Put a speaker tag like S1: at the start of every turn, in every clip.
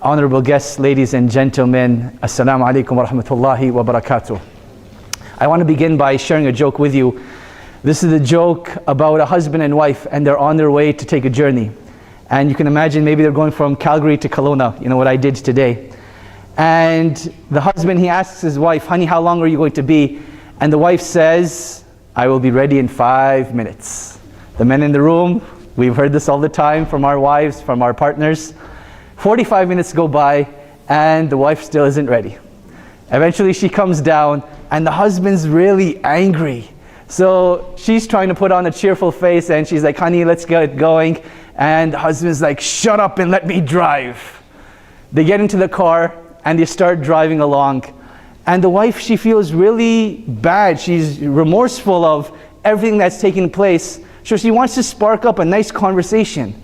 S1: Honorable guests, ladies and gentlemen, Assalamu alaikum wa rahmatullahi wa barakatuh. I want to begin by sharing a joke with you. This is a joke about a husband and wife, and they're on their way to take a journey. And you can imagine maybe they're going from Calgary to Kelowna, you know what I did today. And the husband, he asks his wife, honey, how long are you going to be? And the wife says, I will be ready in 5 minutes. The men in the room, we've heard this all the time from our wives, from our partners. 45 minutes go by and the wife still isn't ready. Eventually she comes down and the husband's really angry. So she's trying to put on a cheerful face and she's like, honey, let's get going. And the husband's like, shut up and let me drive. They get into the car and they start driving along. And the wife, she feels really bad. She's remorseful of everything that's taking place. So she wants to spark up a nice conversation.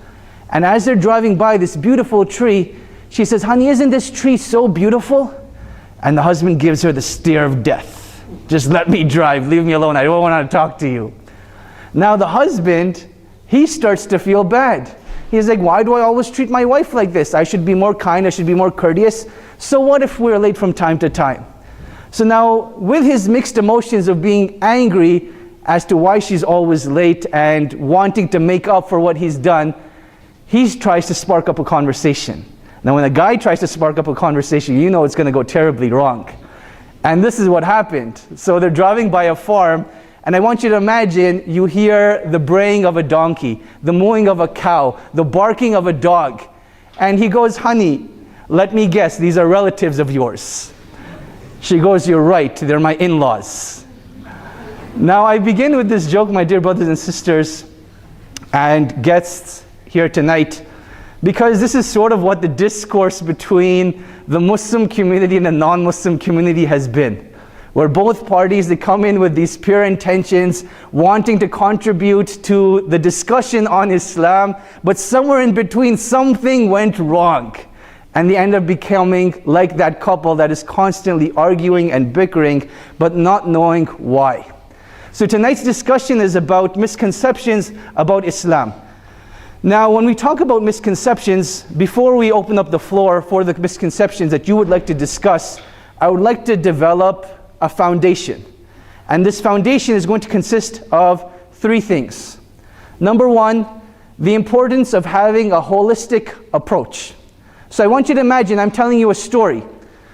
S1: And as they're driving by this beautiful tree, she says, honey, isn't this tree so beautiful? And the husband gives her the stare of death. Just let me drive, leave me alone, I don't want to talk to you. Now the husband, he starts to feel bad. He's like, why do I always treat my wife like this? I should be more kind, I should be more courteous. So what if we're late from time to time? So now, with his mixed emotions of being angry as to why she's always late and wanting to make up for what he's done, he tries to spark up a conversation. Now when a guy tries to spark up a conversation, you know it's going to go terribly wrong. And this is what happened. So they're driving by a farm, and I want you to imagine you hear the braying of a donkey, the mooing of a cow, the barking of a dog. And he goes, honey, let me guess, these are relatives of yours. She goes, you're right, they're my in-laws. Now I begin with this joke, my dear brothers and sisters, and guests here tonight, because this is sort of what the discourse between the Muslim community and the non-Muslim community has been, where both parties, they come in with these pure intentions, wanting to contribute to the discussion on Islam, but somewhere in between something went wrong, and they end up becoming like that couple that is constantly arguing and bickering, but not knowing why. So tonight's discussion is about misconceptions about Islam. Now, when we talk about misconceptions, before we open up the floor for the misconceptions that you would like to discuss, I would like to develop a foundation. And this foundation is going to consist of 3 things. Number 1, the importance of having a holistic approach. So I want you to imagine I'm telling you a story.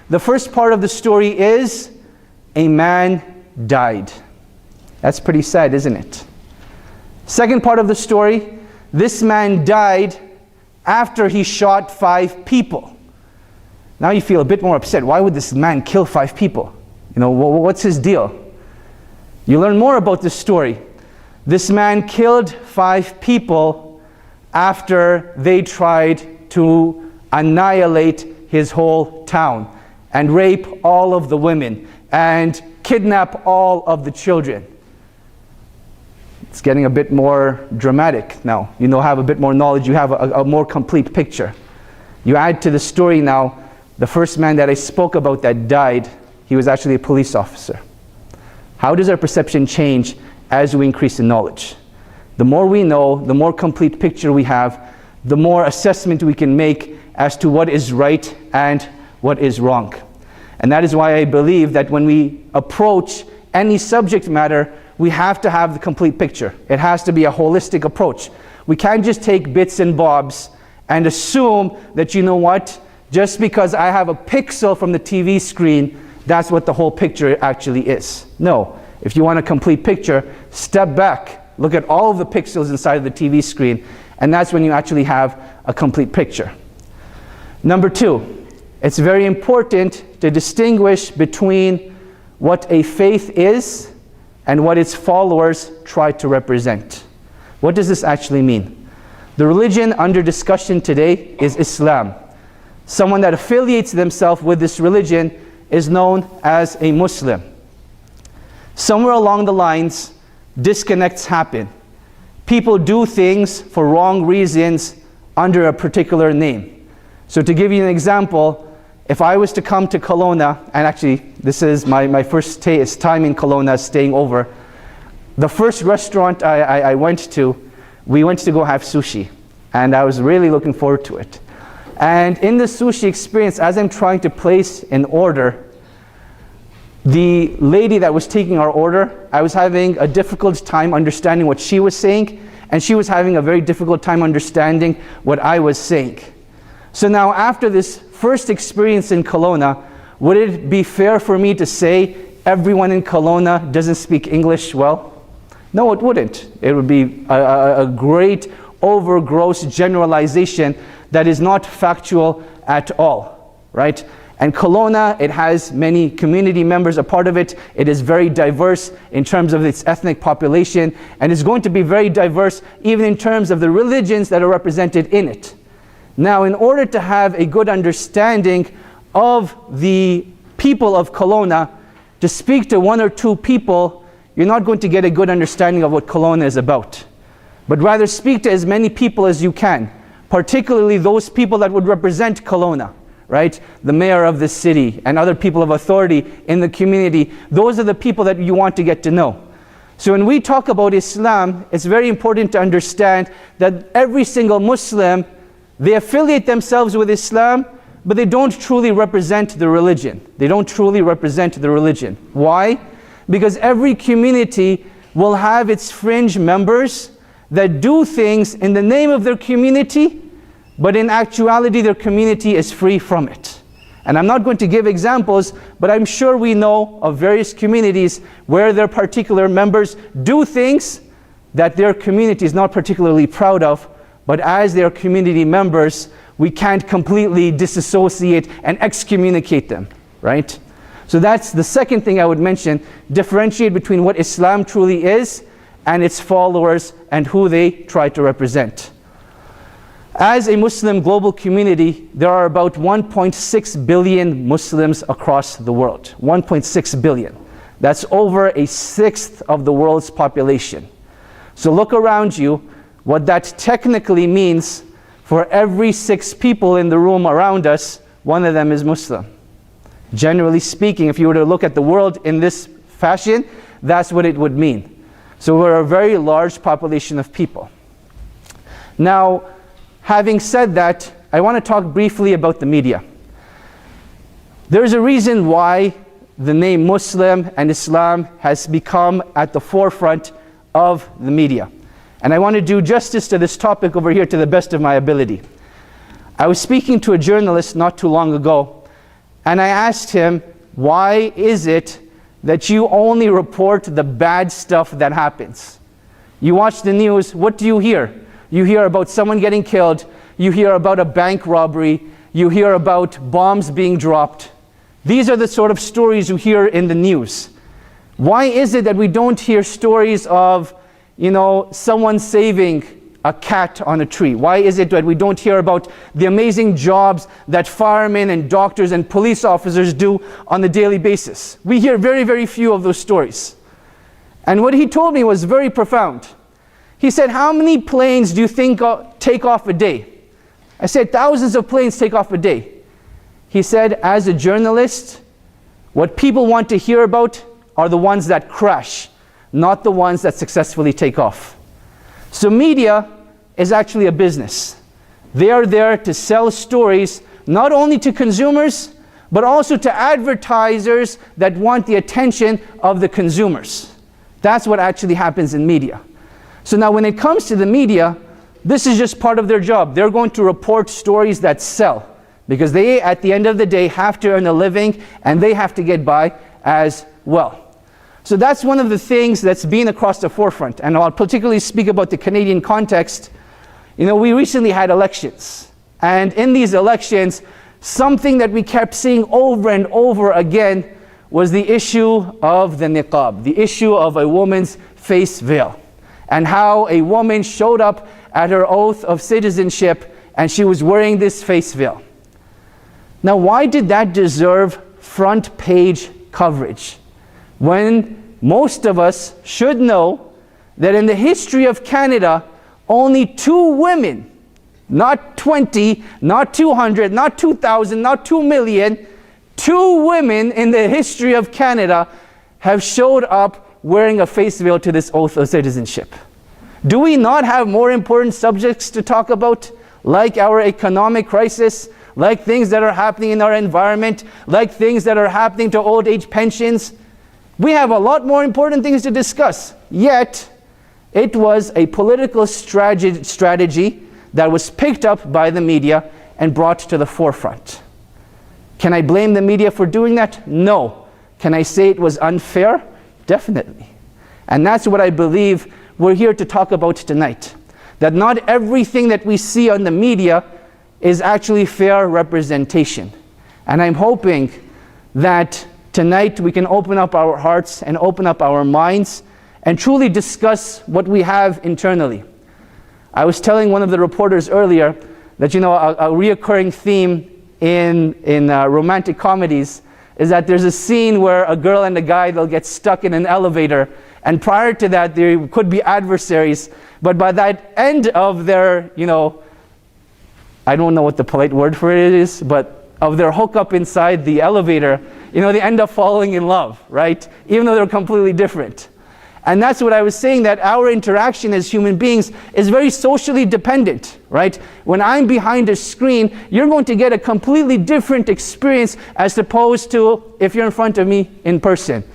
S1: The first part of the story is a man died. That's pretty sad, isn't it? Second part of the story, this man died after he shot 5 people. Now you feel a bit more upset. Why would this man kill 5 people? You know, what's his deal? You learn more about this story. This man killed 5 people after they tried to annihilate his whole town and rape all of the women and kidnap all of the children. It's getting a bit more dramatic now. You know, have a bit more knowledge, you have a more complete picture. You add to the story now, the first man that I spoke about that died, he was actually a police officer. How does our perception change as we increase in knowledge? The more we know, the more complete picture we have, the more assessment we can make as to what is right and what is wrong. And that is why I believe that when we approach any subject matter, we have to have the complete picture. It has to be a holistic approach. We can't just take bits and bobs and assume that, you know what, just because I have a pixel from the TV screen, that's what the whole picture actually is. No, if you want a complete picture, step back, look at all of the pixels inside of the TV screen, and that's when you actually have a complete picture. Number 2, it's very important to distinguish between what a faith is and what its followers try to represent. What does this actually mean? The religion under discussion today is Islam. Someone that affiliates themselves with this religion is known as a Muslim. Somewhere along the lines, disconnects happen. People do things for wrong reasons under a particular name. So to give you an example, if I was to come to Kelowna, and actually this is my first time in Kelowna, staying over, the first restaurant I went to, we went to go have sushi, and I was really looking forward to it. And in the sushi experience, as I'm trying to place an order, the lady that was taking our order, I was having a difficult time understanding what she was saying, and she was having a very difficult time understanding what I was saying. So now after this first experience in Kelowna, would it be fair for me to say everyone in Kelowna doesn't speak English well? No, it wouldn't. It would be a great overgross generalization that is not factual at all, right? And Kelowna, it has many community members a part of it. It is very diverse in terms of its ethnic population, and is going to be very diverse even in terms of the religions that are represented in it. Now, in order to have a good understanding of the people of Kelowna, to speak to one or two people, you're not going to get a good understanding of what Kelowna is about. But rather speak to as many people as you can, particularly those people that would represent Kelowna, right? The mayor of the city and other people of authority in the community. Those are the people that you want to get to know. So when we talk about Islam, it's very important to understand that every single Muslim, they affiliate themselves with Islam, but they don't truly represent the religion. They don't truly represent the religion. Why? Because every community will have its fringe members that do things in the name of their community, but in actuality their community is free from it. And I'm not going to give examples, but I'm sure we know of various communities where their particular members do things that their community is not particularly proud of, but as their community members, we can't completely disassociate and excommunicate them, right? So that's the second thing I would mention, differentiate between what Islam truly is and its followers and who they try to represent. As a Muslim global community, there are about 1.6 billion Muslims across the world. 1.6 billion. That's over a sixth of the world's population. So look around you. What that technically means, for every 6 people in the room around us, one of them is Muslim. Generally speaking, if you were to look at the world in this fashion, that's what it would mean. So we're a very large population of people. Now, having said that, I want to talk briefly about the media. There's a reason why the name Muslim and Islam has become at the forefront of the media. And I want to do justice to this topic over here to the best of my ability. I was speaking to a journalist not too long ago, and I asked him, why is it that you only report the bad stuff that happens? You watch the news, what do you hear? You hear about someone getting killed, you hear about a bank robbery, you hear about bombs being dropped. These are the sort of stories you hear in the news. Why is it that we don't hear stories of, someone saving a cat on a tree? Why is it that we don't hear about the amazing jobs that firemen and doctors and police officers do on a daily basis? We hear very, very few of those stories. And what he told me was very profound. He said, how many planes do you think take off a day? I said, thousands of planes take off a day. He said, as a journalist, what people want to hear about are the ones that crash, not the ones that successfully take off. So media is actually a business. They are there to sell stories not only to consumers, but also to advertisers that want the attention of the consumers. That's what actually happens in media. So now when it comes to the media, this is just part of their job. They're going to report stories that sell, because they, at the end of the day, have to earn a living and they have to get by as well. So that's one of the things that's been across the forefront. And I'll particularly speak about the Canadian context. We recently had elections. And in these elections, something that we kept seeing over and over again was the issue of the niqab, the issue of a woman's face veil, and how a woman showed up at her oath of citizenship and she was wearing this face veil. Now, why did that deserve front page coverage, when most of us should know that in the history of Canada, only 2 women, not 20, not 200, not 2,000, not 2 million, 2 women in the history of Canada have showed up wearing a face veil to this oath of citizenship? Do we not have more important subjects to talk about? like our economic crisis, like things that are happening in our environment, like things that are happening to old age pensions. We have a lot more important things to discuss. Yet, it was a political strategy that was picked up by the media and brought to the forefront. Can I blame the media for doing that? No. Can I say it was unfair? Definitely. And that's what I believe we're here to talk about tonight. That not everything that we see on the media is actually fair representation. And I'm hoping that tonight we can open up our hearts and open up our minds and truly discuss what we have internally. I was telling one of the reporters earlier that, a reoccurring theme in romantic comedies is that there's a scene where a girl and a guy, they'll get stuck in an elevator, and prior to that there could be adversaries, but by that end of their, I don't know what the polite word for it is, but of their hookup inside the elevator, they end up falling in love, right? Even though they're completely different. And that's what I was saying, that our interaction as human beings is very socially dependent, right? When I'm behind a screen, you're going to get a completely different experience as opposed to if you're in front of me in person.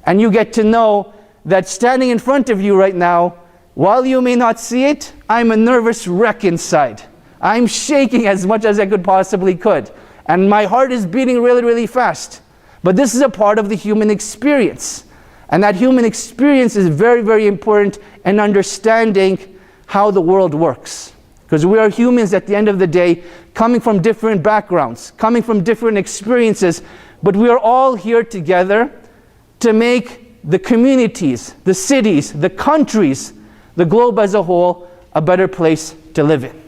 S1: And you get to know that standing in front of you right now, while you may not see it, I'm a nervous wreck inside. I'm shaking as much as I could. And my heart is beating really, really fast. But this is a part of the human experience. And that human experience is very, very important in understanding how the world works. Because we are humans at the end of the day, coming from different backgrounds, coming from different experiences, but we are all here together to make the communities, the cities, the countries, the globe as a whole, a better place to live in.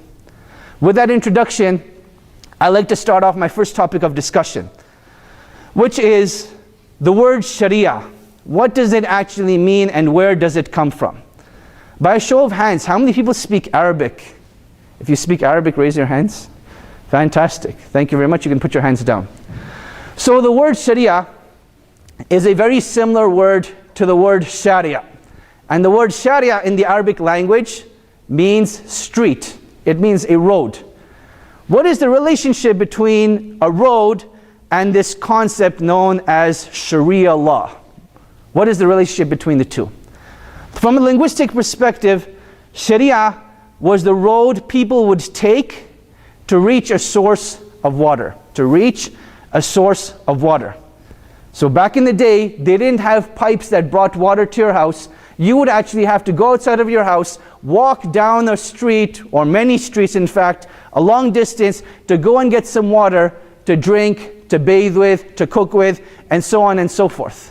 S1: With that introduction, I'd like to start off my first topic of discussion, which is the word Sharia. What does it actually mean and where does it come from? By a show of hands, how many people speak Arabic? If you speak Arabic, raise your hands. Fantastic. Thank you very much. You can put your hands down. So the word Sharia is a very similar word to the word Sharia. And the word Sharia in the Arabic language means street. It means a road. What is the relationship between a road and this concept known as Sharia law? What is the relationship between the two? From a linguistic perspective, Sharia was the road people would take to reach a source of water. So back in the day, they didn't have pipes that brought water to your house. You would actually have to go outside of your house, walk down a street, or many streets in fact, a long distance to go and get some water to drink, to bathe with, to cook with, and so on and so forth.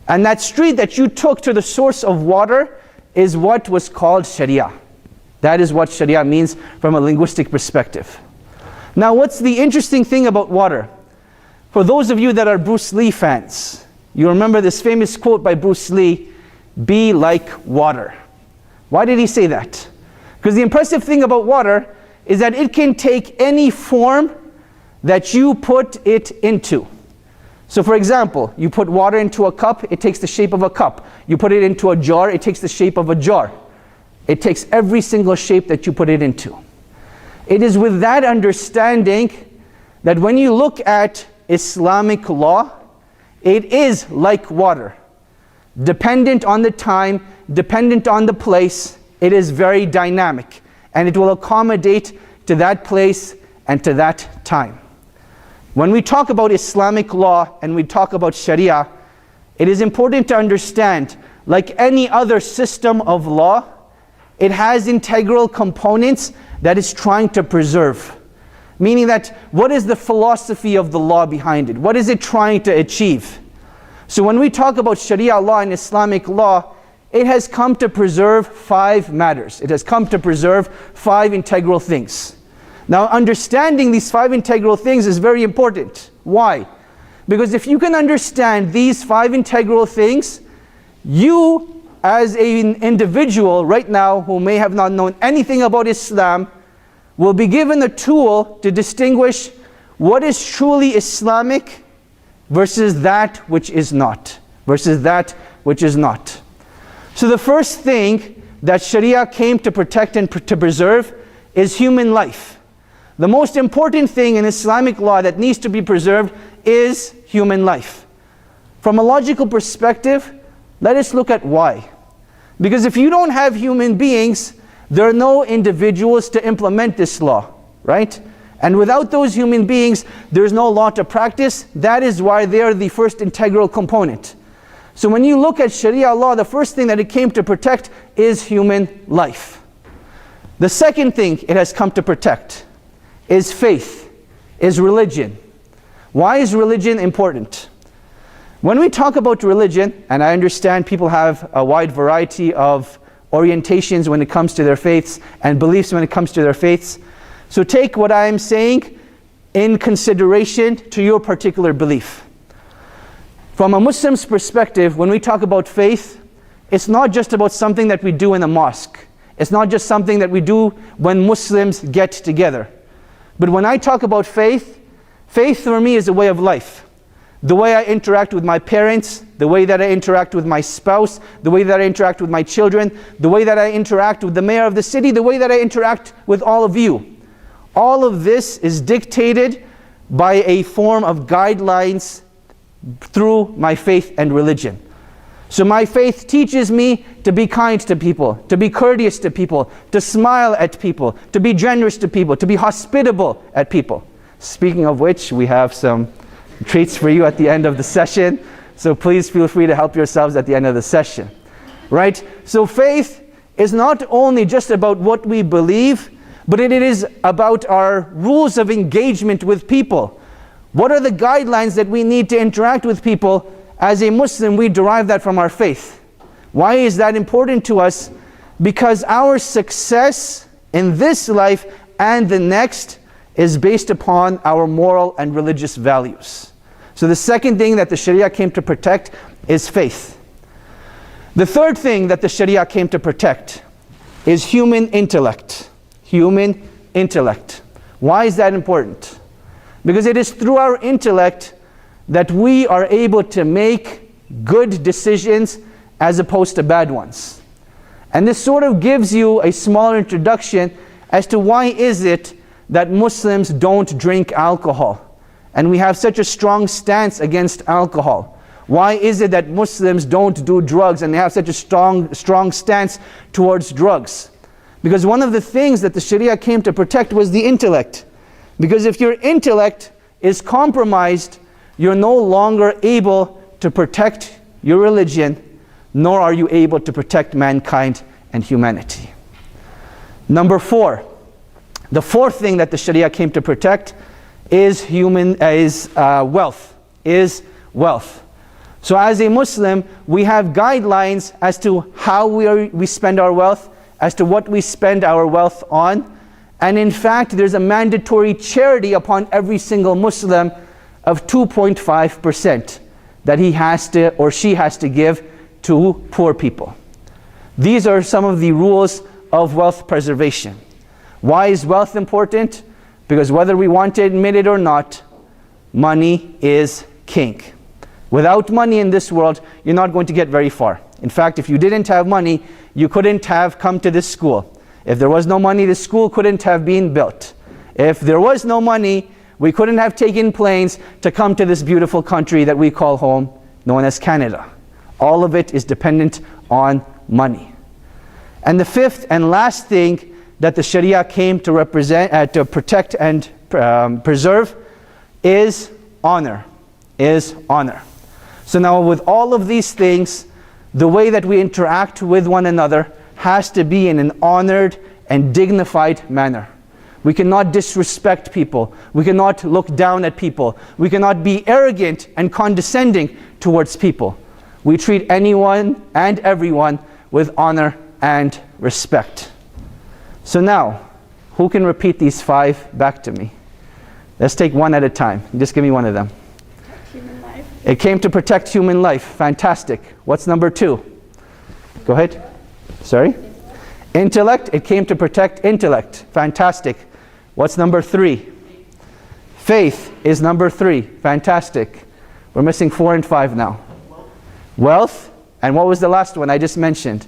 S1: And that street that you took to the source of water is what was called Sharia. That is what Sharia means from a linguistic perspective. Now, what's the interesting thing about water? For those of you that are Bruce Lee fans, you remember this famous quote by Bruce Lee, "Be like water." Why did he say that? Because the impressive thing about water is that it can take any form that you put it into. So for example, you put water into a cup, it takes the shape of a cup. You put it into a jar, it takes the shape of a jar. It takes every single shape that you put it into. It is with that understanding that when you look at Islamic law, it is like water. Dependent on the time, dependent on the place, it is very dynamic. And it will accommodate to that place and to that time. When we talk about Islamic law and we talk about Sharia, it is important to understand, like any other system of law, it has integral components that it's trying to preserve. Meaning that, what is the philosophy of the law behind it? What is it trying to achieve? So when we talk about Sharia law and Islamic law, it has come to preserve 5 matters. It has come to preserve 5 integral things. Now, understanding these 5 integral things is very important. Why? Because if you can understand these 5 integral things, you as an individual right now who may have not known anything about Islam will be given a tool to distinguish what is truly Islamic versus that which is not. So the first thing that Sharia came to protect and to preserve is human life. the most important thing in Islamic law that needs to be preserved is human life. From a logical perspective, let us look at why. Because if you don't have human beings, there are no individuals to implement this law, right? And without those human beings, there's no law to practice. That is why they are the first integral component. So when you look at Sharia law, the first thing that it came to protect is human life. The second thing it has come to protect is faith, is religion. Why is religion important? When we talk about religion, and I understand people have a wide variety of orientations when it comes to their faiths and beliefs when it comes to their faiths. So take what I am saying in consideration to your particular belief. From a Muslim's perspective, when we talk about faith, it's not just about something that we do in a mosque. It's not just something that we do when Muslims get together. But when I talk about faith, faith for me is a way of life. The way I interact with my parents, the way that I interact with my spouse, the way that I interact with my children, the way that I interact with the mayor of the city, the way that I interact with all of you. All of this is dictated by a form of guidelines through my faith and religion. So my faith teaches me to be kind to people, to be courteous to people, to smile at people, to be generous to people, to be hospitable at people. Speaking of which, we have some treats for you at the end of the session. So please feel free to help yourselves at the end of the session. Right? So faith is not only just about what we believe, but it is about our rules of engagement with people. What are the guidelines that we need to interact with people? As a Muslim, we derive that from our faith. Why is that important to us? Because our success in this life and the next is based upon our moral and religious values. So the second thing that the Sharia came to protect is faith. The third thing that the Sharia came to protect is human intellect. Human intellect. Why is that important? Because it is through our intellect that we are able to make good decisions as opposed to bad ones. And this sort of gives you a small introduction as to why is it that Muslims don't drink alcohol. And we have such a strong stance against alcohol. Why is it that Muslims don't do drugs and they have such a strong stance towards drugs? Because one of the things that the Sharia came to protect was the intellect. Because if your intellect is compromised, you're no longer able to protect your religion, nor are you able to protect mankind and humanity. Number 4, the fourth thing that the Sharia came to protect is wealth. So as a Muslim, we have guidelines as to how we spend our wealth, as to what we spend our wealth on. And in fact, there's a mandatory charity upon every single Muslim of 2.5% that he has to or she has to give to poor people. These are some of the rules of wealth preservation. Why is wealth important? Because whether we want to admit it or not, money is king. Without money in this world, you're not going to get very far. In fact, if you didn't have money, you couldn't have come to this school. If there was no money, the school couldn't have been built. If there was no money, we couldn't have taken planes to come to this beautiful country that we call home, known as Canada. All of it is dependent on money. And the fifth and last thing that the Sharia came to to protect and preserve is honor. So now with all of these things, the way that we interact with one another has to be in an honored and dignified manner. We cannot disrespect people. We cannot look down at people. We cannot be arrogant and condescending towards people. We treat anyone and everyone with honor and respect. So now, who can repeat these 5 back to me? Let's take one at a time. Just give me one of them.
S2: Human life.
S1: It came to protect human life. Fantastic. What's number 2? Go ahead. Sorry? Intellect. It came to protect intellect. Fantastic. What's number 3? Faith is number 3. Fantastic. We're missing 4 and 5 now. Wealth. And what was the last one I just mentioned?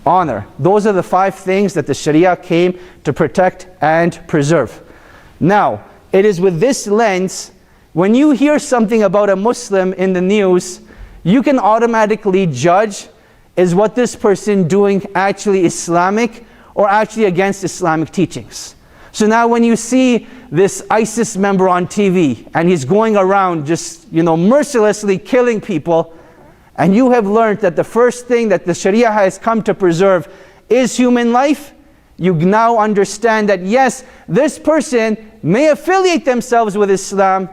S1: Honor. Those are the 5 things that the Sharia came to protect and preserve. Now, it is with this lens, when you hear something about a Muslim in the news, you can automatically judge, is what this person doing actually Islamic or actually against Islamic teachings? So now when you see this ISIS member on TV and he's going around just, mercilessly killing people, and you have learned that the first thing that the Sharia has come to preserve is human life, you now understand that yes, this person may affiliate themselves with Islam,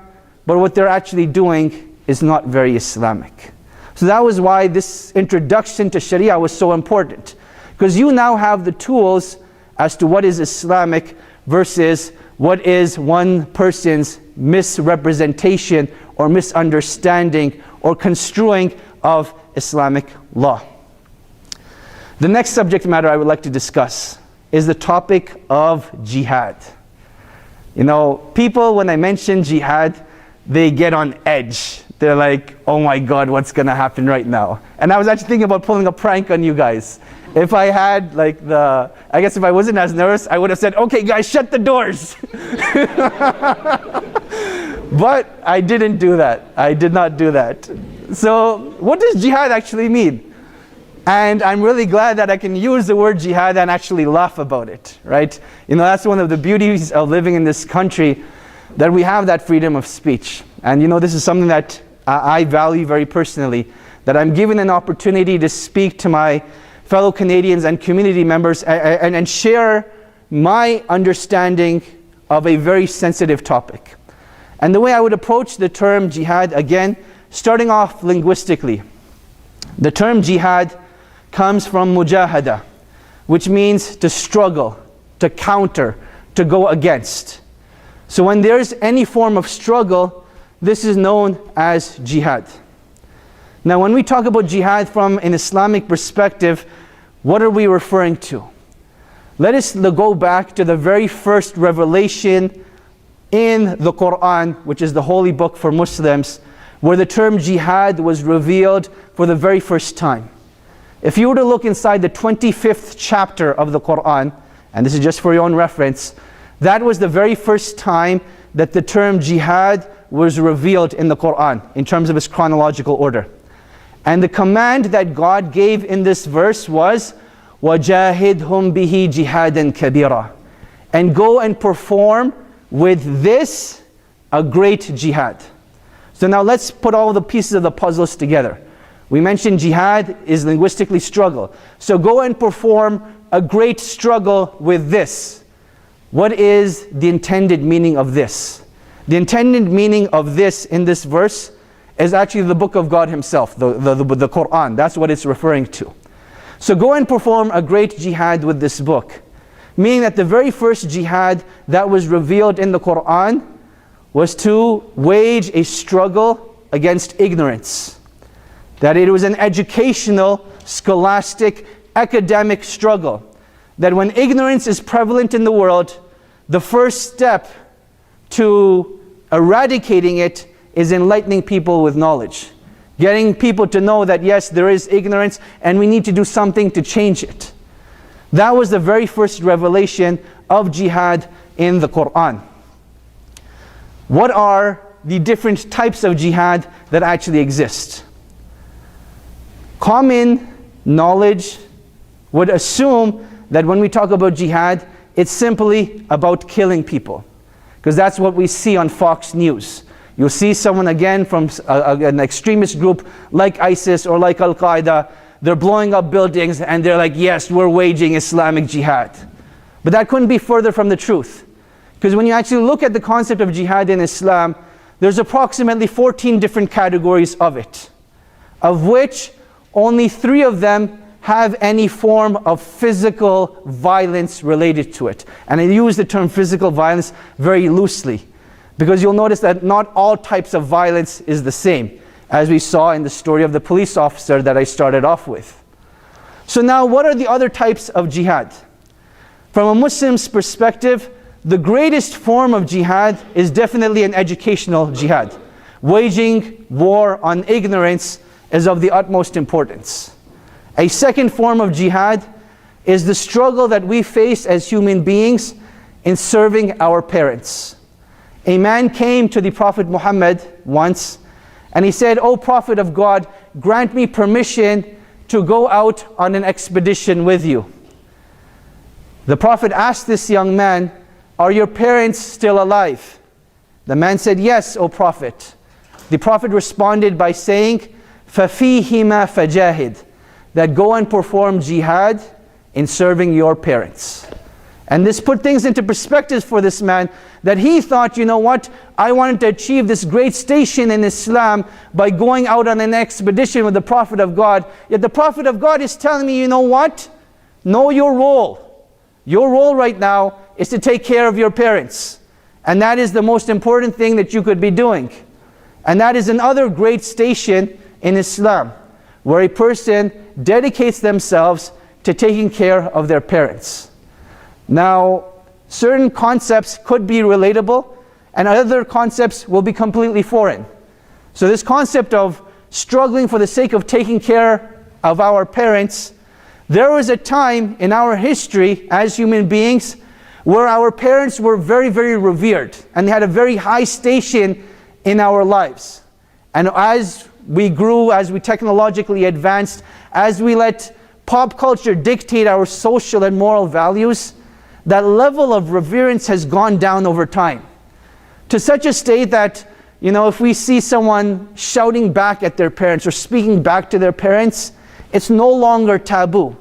S1: but what they're actually doing is not very Islamic. So that was why this introduction to Sharia was so important, because you now have the tools as to what is Islamic versus what is one person's misrepresentation or misunderstanding or construing of Islamic law. The next subject matter I would like to discuss is the topic of jihad. People, when I mention jihad, they get on edge. They're like, oh my God, what's gonna happen right now? And I was actually thinking about pulling a prank on you guys. If I had I guess if I wasn't as nervous, I would have said, okay guys, shut the doors. But I didn't do that. I did not do that. So what does jihad actually mean? And I'm really glad that I can use the word jihad and actually laugh about it, right? That's one of the beauties of living in this country, that we have that freedom of speech. And this is something that I value very personally, that I'm given an opportunity to speak to my fellow Canadians and community members and share my understanding of a very sensitive topic. And the way I would approach the term jihad, again, starting off linguistically, the term jihad comes from mujahada, which means to struggle, to counter, to go against. So when there's any form of struggle, this is known as jihad. Now when we talk about jihad from an Islamic perspective, what are we referring to? Let us go back to the very first revelation in the Quran, which is the holy book for Muslims, where the term jihad was revealed for the very first time. If you were to look inside the 25th chapter of the Quran, and this is just for your own reference, that was the very first time that the term jihad was revealed in the Quran, in terms of its chronological order. And the command that God gave in this verse was, وَجَاهِدْهُمْ بِهِ جِهَادًا كَبِيرًا. And go and perform with this a great jihad. So now let's put all the pieces of the puzzles together. We mentioned jihad is linguistically struggle. So go and perform a great struggle with this. What is the intended meaning of this? The intended meaning of this in this verse is actually the book of God himself, the Quran. That's what it's referring to. So go and perform a great jihad with this book. Meaning that the very first jihad that was revealed in the Quran was to wage a struggle against ignorance. That it was an educational, scholastic, academic struggle. That when ignorance is prevalent in the world, the first step to eradicating it is enlightening people with knowledge. Getting people to know that yes, there is ignorance and we need to do something to change it. That was the very first revelation of jihad in the Quran. What are the different types of jihad that actually exist? Common knowledge would assume that when we talk about jihad, it's simply about killing people. Because that's what we see on Fox News. You'll see someone again from an extremist group like ISIS or like Al-Qaeda. They're blowing up buildings and they're like, yes, we're waging Islamic jihad. But that couldn't be further from the truth. Because when you actually look at the concept of jihad in Islam, there's approximately 14 different categories of it, of which only 3 of them have any form of physical violence related to it. And I use the term physical violence very loosely, because you'll notice that not all types of violence is the same, as we saw in the story of the police officer that I started off with. So now, what are the other types of jihad? From a Muslim's perspective, the greatest form of jihad is definitely an educational jihad. Waging war on ignorance is of the utmost importance. A second form of jihad is the struggle that we face as human beings in serving our parents. A man came to the Prophet Muhammad once and he said, "O Prophet of God, grant me permission to go out on an expedition with you." The Prophet asked this young man, "Are your parents still alive?" The man said, "Yes, O Prophet." The Prophet responded by saying, فَفِيهِمَا فَجَاهِدْ, that go and perform jihad in serving your parents. And this put things into perspective for this man, that he thought, you know what, I wanted to achieve this great station in Islam by going out on an expedition with the Prophet of God. Yet the Prophet of God is telling me, you know what, know your role. Your role right now is to take care of your parents. And that is the most important thing that you could be doing. And that is another great station in Islam, where a person dedicates themselves to taking care of their parents. Now, certain concepts could be relatable, and other concepts will be completely foreign. So this concept of struggling for the sake of taking care of our parents, there was a time in our history as human beings where our parents were very, very revered, and they had a very high station in our lives. And as we grew, as we technologically advanced, as we let pop culture dictate our social and moral values, that level of reverence has gone down over time. To such a state that, you know, if we see someone shouting back at their parents or speaking back to their parents, it's no longer taboo.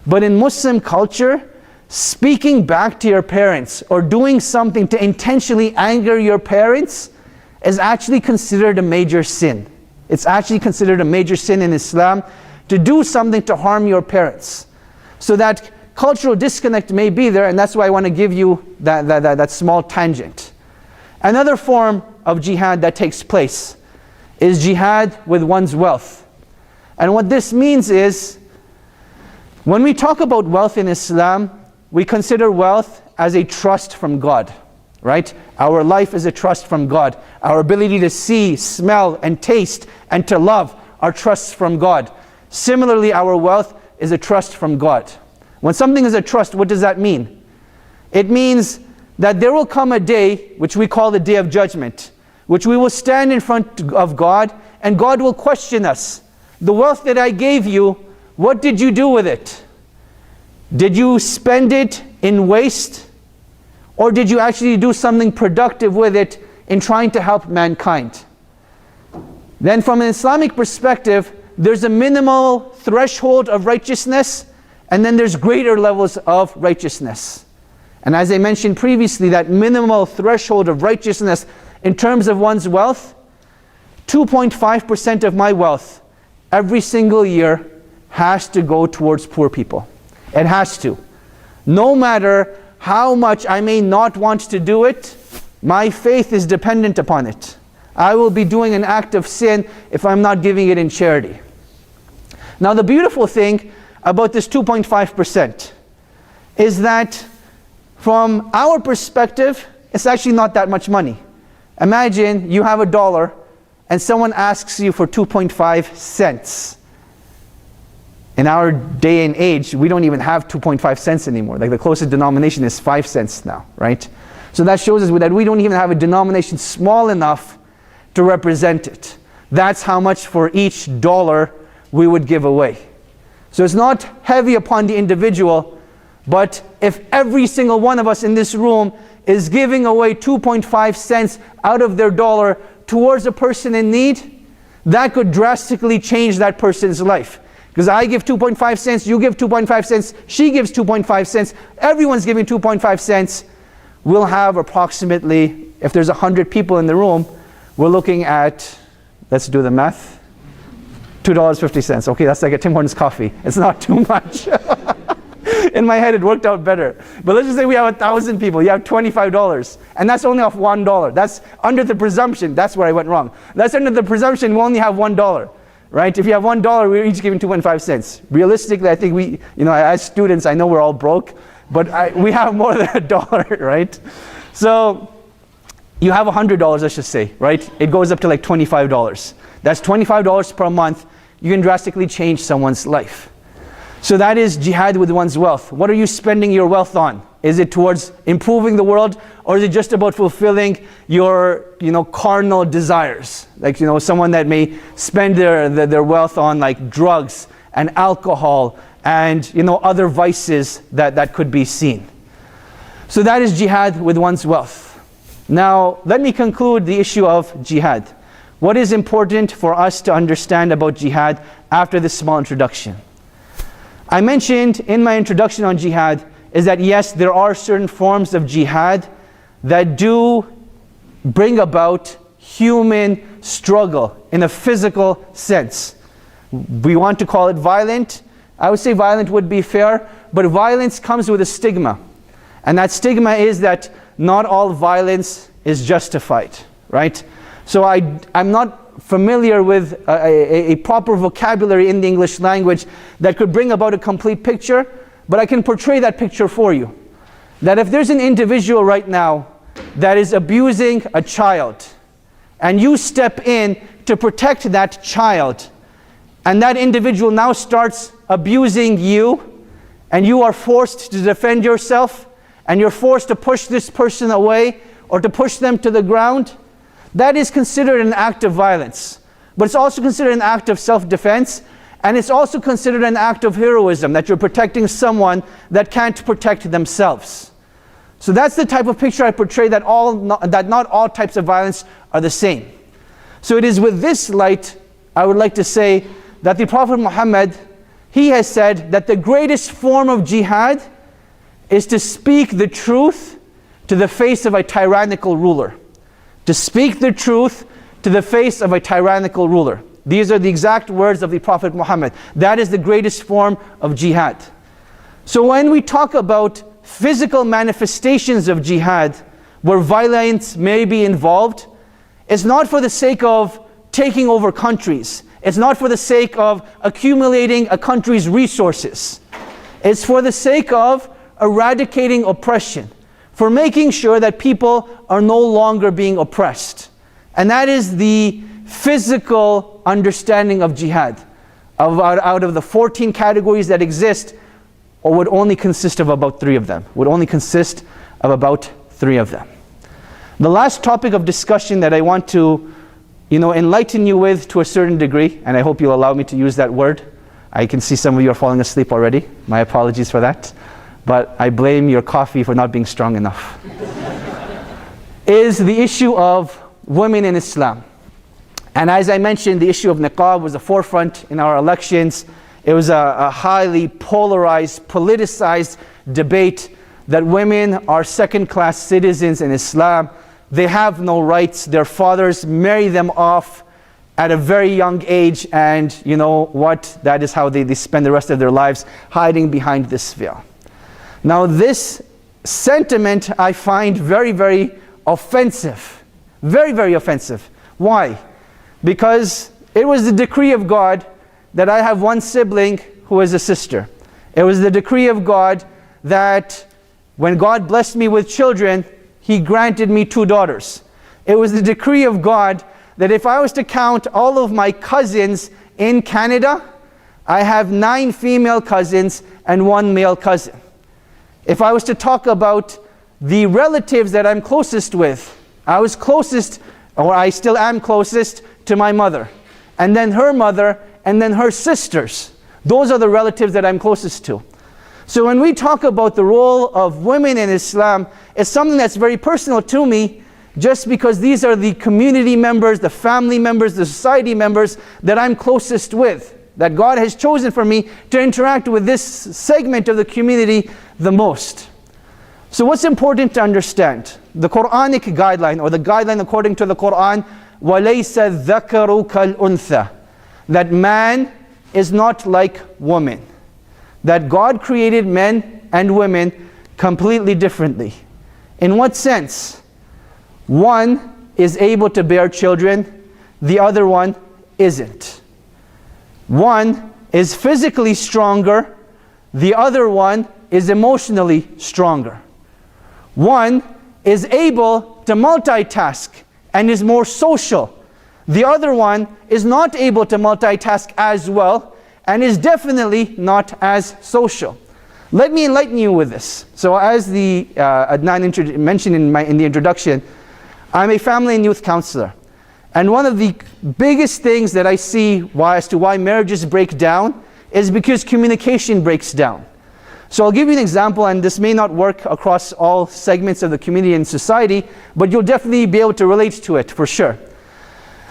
S1: But in Muslim culture, speaking back to your parents or doing something to intentionally anger your parents is actually considered a major sin. It's actually considered a major sin in Islam to do something to harm your parents. So that cultural disconnect may be there, and that's why I want to give you that small tangent. Another form of jihad that takes place is jihad with one's wealth. And what this means is, when we talk about wealth in Islam, we consider wealth as a trust from God, right? Our life is a trust from God. Our ability to see, smell, and taste, and to love are trusts from God. Similarly, our wealth is a trust from God. When something is a trust, what does that mean? It means that there will come a day, which we call the Day of Judgment, which we will stand in front of God, and God will question us. The wealth that I gave you, what did you do with it? Did you spend it in waste? Or did you actually do something productive with it in trying to help mankind? Then from an Islamic perspective, there's a minimal threshold of righteousness, and then there's greater levels of righteousness. And as I mentioned previously, that minimal threshold of righteousness in terms of one's wealth, 2.5% of my wealth every single year has to go towards poor people. It has to. No matter how much I may not want to do it, my faith is dependent upon it. I will be doing an act of sin if I'm not giving it in charity. Now the beautiful thing about this 2.5% is that from our perspective, it's actually not that much money. Imagine you have $1 and someone asks you for 2.5 cents. In our day and age, we don't even have 2.5 cents anymore. Like the closest denomination is 5 cents now, right? So that shows us that we don't even have a denomination small enough to represent it. That's how much for each dollar we would give away. So it's not heavy upon the individual, but if every single one of us in this room is giving away 2.5 cents out of their dollar towards a person in need, that could drastically change that person's life. Because I give 2.5 cents, you give 2.5 cents, she gives 2.5 cents, everyone's giving 2.5 cents. We'll have approximately, if there's 100 people in the room, we're looking at, let's do the math, $2.50. Okay, that's like a Tim Hortons coffee. It's not too much. In my head, it worked out better. But let's just say we have 1,000 people. You have $25. And that's only off $1. That's under the presumption. That's where I went wrong. That's under the presumption we only have $1. Right? If you have $1, we're each giving 2.5 cents. Realistically, I think we, as students, I know we're all broke, but we have more than $1, right? So you have $100, let's just say, right? It goes up to like $25. That's $25 per month. You can drastically change someone's life. So that is jihad with one's wealth. What are you spending your wealth on? Is it towards improving the world, or is it just about fulfilling your, carnal desires? Like, someone that may spend their wealth on like drugs and alcohol and, other vices that could be seen. So that is jihad with one's wealth. Now, let me conclude the issue of jihad. What is important for us to understand about jihad after this small introduction? I mentioned in my introduction on jihad is that yes, there are certain forms of jihad that do bring about human struggle in a physical sense. We want to call it violent. I would say violent would be fair, but violence comes with a stigma. And that stigma is that not all violence is justified, right? So I'm not familiar with a proper vocabulary in the English language that could bring about a complete picture, but I can portray that picture for you. That if there's an individual right now that is abusing a child, and you step in to protect that child, and that individual now starts abusing you, and you are forced to defend yourself, and you're forced to push this person away, or to push them to the ground, that is considered an act of violence. But it's also considered an act of self-defense, and it's also considered an act of heroism, that you're protecting someone that can't protect themselves. So that's the type of picture I portray, that not all types of violence are the same. So it is with this light, I would like to say that the Prophet Muhammad, he has said that the greatest form of jihad is to speak the truth to the face of a tyrannical ruler. To speak the truth to the face of a tyrannical ruler. These are the exact words of the Prophet Muhammad. That is the greatest form of jihad. So when we talk about physical manifestations of jihad, where violence may be involved, it's not for the sake of taking over countries. It's not for the sake of accumulating a country's resources. It's for the sake of eradicating oppression, for making sure that people are no longer being oppressed. And that is the physical understanding of jihad. Out of the 14 categories that exist, or would only consist of about 3 of them. The last topic of discussion that I want to enlighten you with to a certain degree, and I hope you'll allow me to use that word. I can see some of you are falling asleep already. My apologies for that. But I blame your coffee for not being strong enough. Is the issue of women in Islam. And as I mentioned, the issue of niqab was a forefront in our elections. It was a highly polarized, politicized debate that women are second-class citizens in Islam. They have no rights. Their fathers marry them off at a very young age, and you know what? That is how they spend the rest of their lives, hiding behind this veil. Now this sentiment I find very, very offensive. Very, very offensive. Why? Because it was the decree of God that I have one sibling who is a sister. It was the decree of God that when God blessed me with children, He granted me 2 daughters. It was the decree of God that if I was to count all of my cousins in Canada, I have 9 female cousins and 1 male cousin. If I was to talk about the relatives that I'm closest with, I was closest, or I still am closest, to my mother, and then her mother, and then her sisters. Those are the relatives that I'm closest to. So when we talk about the role of women in Islam, it's something that's very personal to me, just because these are the community members, the family members, the society members that I'm closest with, that God has chosen for me to interact with this segment of the community the most. So what's important to understand? The Quranic guideline, or the guideline according to the Quran, وَلَيْسَ الذَّكَرُ كَالْأُنْثَى, that man is not like woman. That God created men and women completely differently. In what sense? One is able to bear children, the other one isn't. One is physically stronger, the other one is emotionally stronger. One is able to multitask and is more social. The other one is not able to multitask as well and is definitely not as social. Let me enlighten you with this. So as the Adnan mentioned in the introduction, I'm a family and youth counselor. And one of the biggest things that I see as to why marriages break down is because communication breaks down. So I'll give you an example, and this may not work across all segments of the community and society, but you'll definitely be able to relate to it for sure.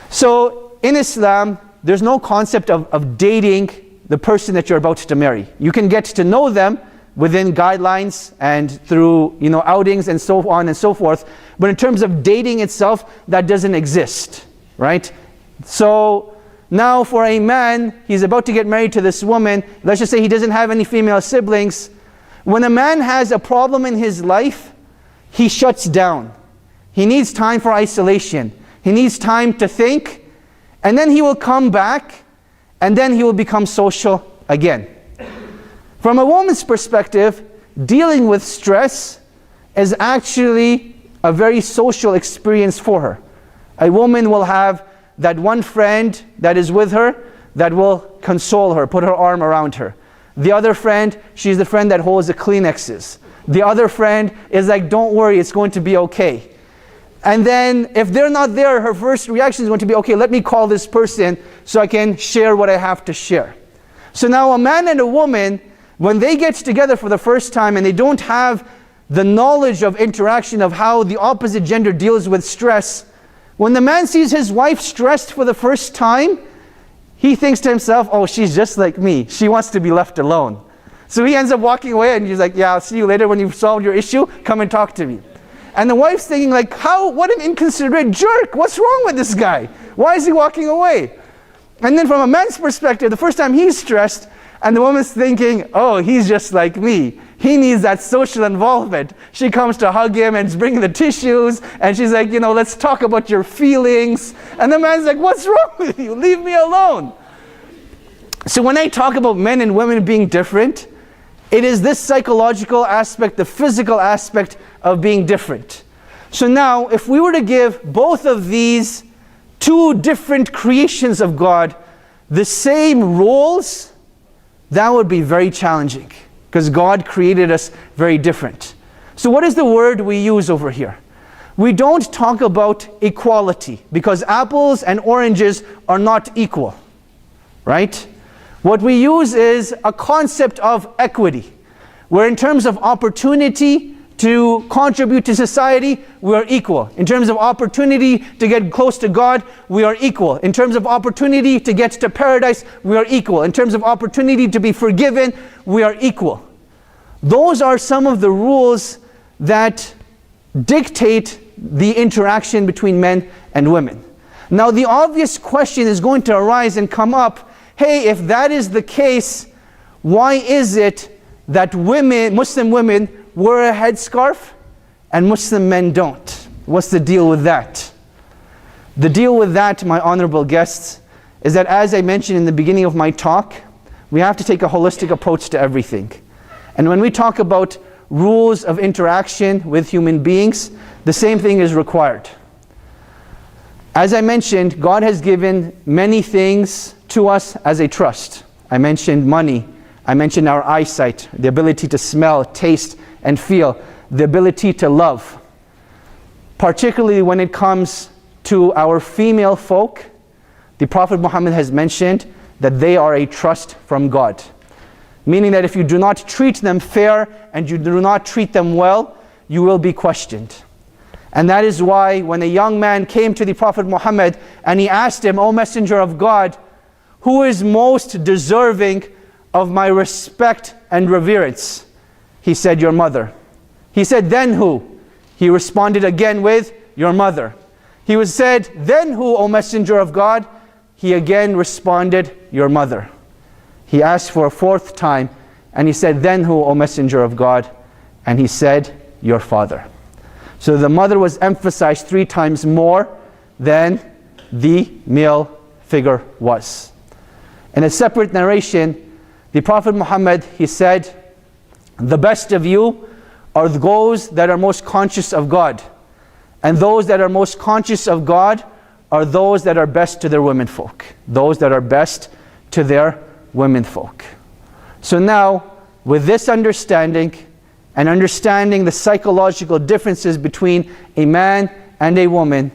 S1: So in Islam, there's no concept of dating the person that you're about to marry. You can get to know them within guidelines and through outings and so on and so forth, but in terms of dating itself, that doesn't exist, right? So now for a man, he's about to get married to this woman. Let's just say he doesn't have any female siblings. When a man has a problem in his life, he shuts down. He needs time for isolation. He needs time to think, and then he will come back, and then he will become social again. From a woman's perspective, dealing with stress is actually a very social experience for her. A woman will have that one friend that is with her that will console her, put her arm around her. The other friend, she's the friend that holds the Kleenexes. The other friend is like, don't worry, it's going to be okay. And then if they're not there, her first reaction is going to be, okay, let me call this person so I can share what I have to share. So now a man and a woman, when they get together for the first time and they don't have the knowledge of interaction of how the opposite gender deals with stress, when the man sees his wife stressed for the first time, he thinks to himself, oh, she's just like me. She wants to be left alone. So he ends up walking away and he's like, yeah, I'll see you later when you've solved your issue. Come and talk to me. And the wife's thinking like, what an inconsiderate jerk. What's wrong with this guy? Why is he walking away? And then from a man's perspective, the first time he's stressed, and the woman's thinking, oh, he's just like me. He needs that social involvement. She comes to hug him and is bringing the tissues, and she's like, let's talk about your feelings. And the man's like, what's wrong with you? Leave me alone. So when I talk about men and women being different, it is this psychological aspect, the physical aspect of being different. So now, if we were to give both of these two different creations of God the same roles, that would be very challenging, because God created us very different. So what is the word we use over here? We don't talk about equality, because apples and oranges are not equal, right? What we use is a concept of equity, where in terms of opportunity to contribute to society, we are equal. In terms of opportunity to get close to God, we are equal. In terms of opportunity to get to paradise, we are equal. In terms of opportunity to be forgiven, we are equal. Those are some of the rules that dictate the interaction between men and women. Now the obvious question is going to arise and come up, hey, if that is the case, why is it that Muslim women wear a headscarf and Muslim men don't? What's the deal with that? The deal with that, my honorable guests, is that as I mentioned in the beginning of my talk, we have to take a holistic approach to everything. And when we talk about rules of interaction with human beings, the same thing is required. As I mentioned, God has given many things to us as a trust. I mentioned money. I mentioned our eyesight, the ability to smell, taste, and feel, the ability to love. Particularly when it comes to our female folk, the Prophet Muhammad has mentioned that they are a trust from God. Meaning that if you do not treat them fair and you do not treat them well, you will be questioned. And that is why when a young man came to the Prophet Muhammad and he asked him, O Messenger of God, who is most deserving of my respect and reverence? He said, your mother. He said, then who? He responded again with, your mother. He was said, then who, O Messenger of God? He again responded, your mother. He asked for a fourth time, and he said, then who, O Messenger of God? And he said, your father. So the mother was emphasized 3 times more than the male figure was. In a separate narration, the Prophet Muhammad, he said, the best of you are those that are most conscious of God. And those that are most conscious of God are those that are best to their womenfolk. Those that are best to their womenfolk. So now, with this understanding and understanding the psychological differences between a man and a woman,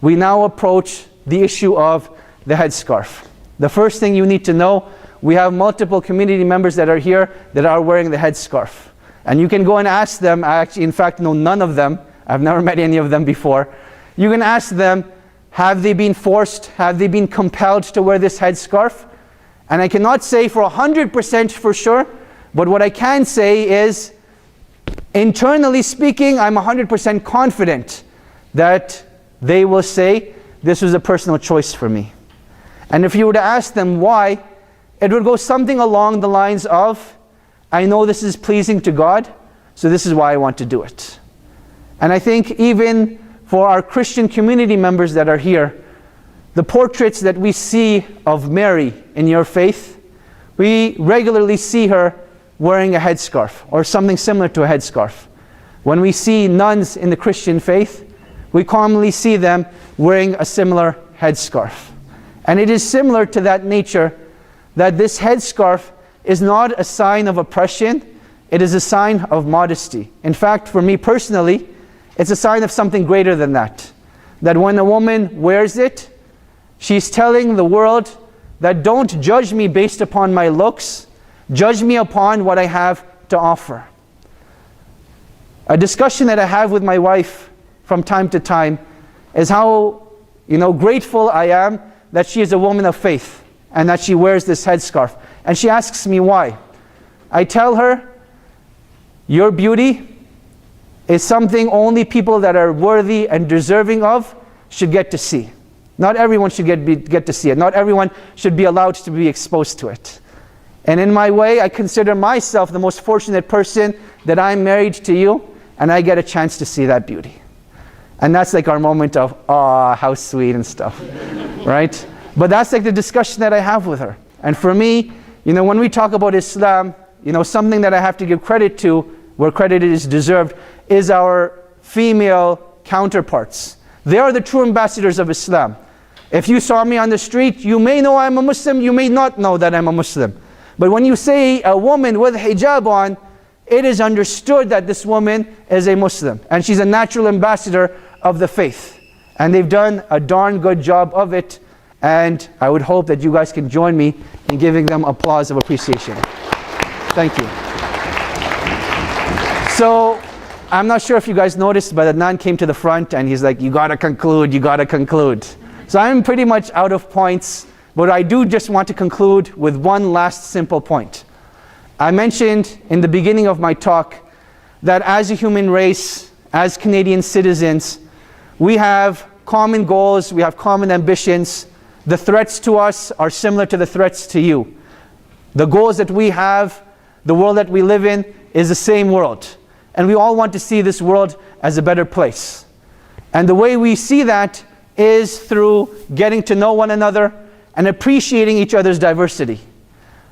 S1: we now approach the issue of the headscarf. The first thing you need to know, we have multiple community members that are here that are wearing the headscarf. And you can go and ask them, I actually in fact know none of them, I've never met any of them before. You can ask them, have they been forced, have they been compelled to wear this headscarf? And I cannot say for 100% for sure, but what I can say is, internally speaking, I'm 100% confident that they will say, this was a personal choice for me. And if you were to ask them why, it would go something along the lines of, I know this is pleasing to God, so this is why I want to do it. And I think even for our Christian community members that are here, the portraits that we see of Mary in your faith, we regularly see her wearing a headscarf or something similar to a headscarf. When we see nuns in the Christian faith, we commonly see them wearing a similar headscarf. And it is similar to that nature that this headscarf is not a sign of oppression, it is a sign of modesty. In fact, for me personally, it's a sign of something greater than that. That when a woman wears it, she's telling the world that don't judge me based upon my looks, judge me upon what I have to offer. A discussion that I have with my wife from time to time is how grateful I am that she is a woman of faith and that she wears this headscarf. And she asks me why. I tell her, your beauty is something only people that are worthy and deserving of should get to see. Not everyone should get to see it. Not everyone should be allowed to be exposed to it. And in my way, I consider myself the most fortunate person that I'm married to you, and I get a chance to see that beauty. And that's like our moment of, ah, how sweet and stuff, right? But that's like the discussion that I have with her. And for me, when we talk about Islam, something that I have to give credit to, where credit is deserved, is our female counterparts. They are the true ambassadors of Islam. If you saw me on the street, you may know I'm a Muslim, you may not know that I'm a Muslim. But when you say a woman with hijab on, it is understood that this woman is a Muslim. And she's a natural ambassador of the faith. And they've done a darn good job of it. And I would hope that you guys can join me in giving them applause of appreciation. Thank you. So, I'm not sure if you guys noticed, but Adnan came to the front and he's like, you gotta conclude, you gotta conclude. So I'm pretty much out of points, but I do just want to conclude with one last simple point. I mentioned in the beginning of my talk that as a human race, as Canadian citizens, we have common goals, we have common ambitions. The threats to us are similar to the threats to you. The goals that we have, the world that we live in, is the same world. And we all want to see this world as a better place. And the way we see that is through getting to know one another and appreciating each other's diversity.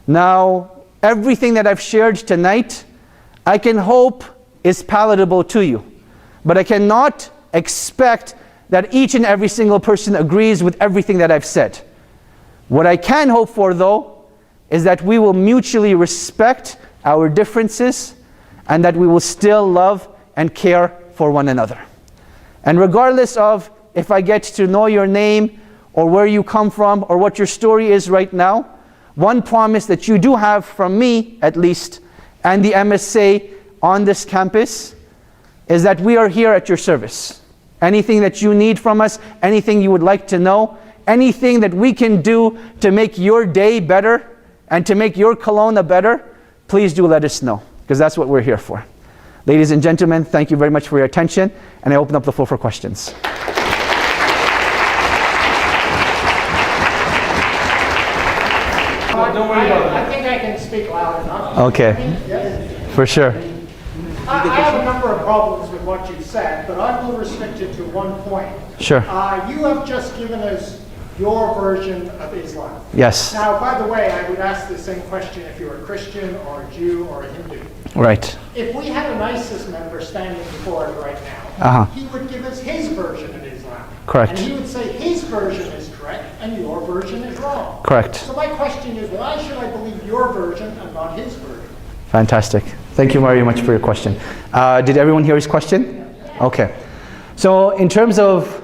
S1: Now, everything that I've shared tonight, I can hope is palatable to you. But I cannot expect that each and every single person agrees with everything that I've said. What I can hope for, though, is that we will mutually respect our differences and that we will still love and care for one another. And regardless of if I get to know your name or where you come from or what your story is right now, one promise that you do have from me, at least, and the MSA on this campus, is that we are here at your service. Anything that you need from us, anything you would like to know, anything that we can do to make your day better and to make your Kelowna better, please do let us know, because that's what we're here for. Ladies and gentlemen, thank you very much for your attention, and I open up the floor for questions.
S2: Don't worry about that. I think I can speak loud enough.
S1: Okay, for sure.
S2: I have a number of problems with what you said, but I will restrict it to one point.
S1: Sure.
S2: You have just given us your version of Islam.
S1: Yes.
S2: Now, by the way, I would ask the same question if you're a Christian or a Jew or a Hindu.
S1: Right.
S2: If we had an ISIS member standing before us right now, he would give us his version of Islam.
S1: Correct.
S2: And he would say his version is correct and your version is wrong.
S1: Correct.
S2: So my question is, why should I believe your version and not his version?
S1: Fantastic. Thank you very much for your question. Did everyone hear his question? Okay. So in terms of,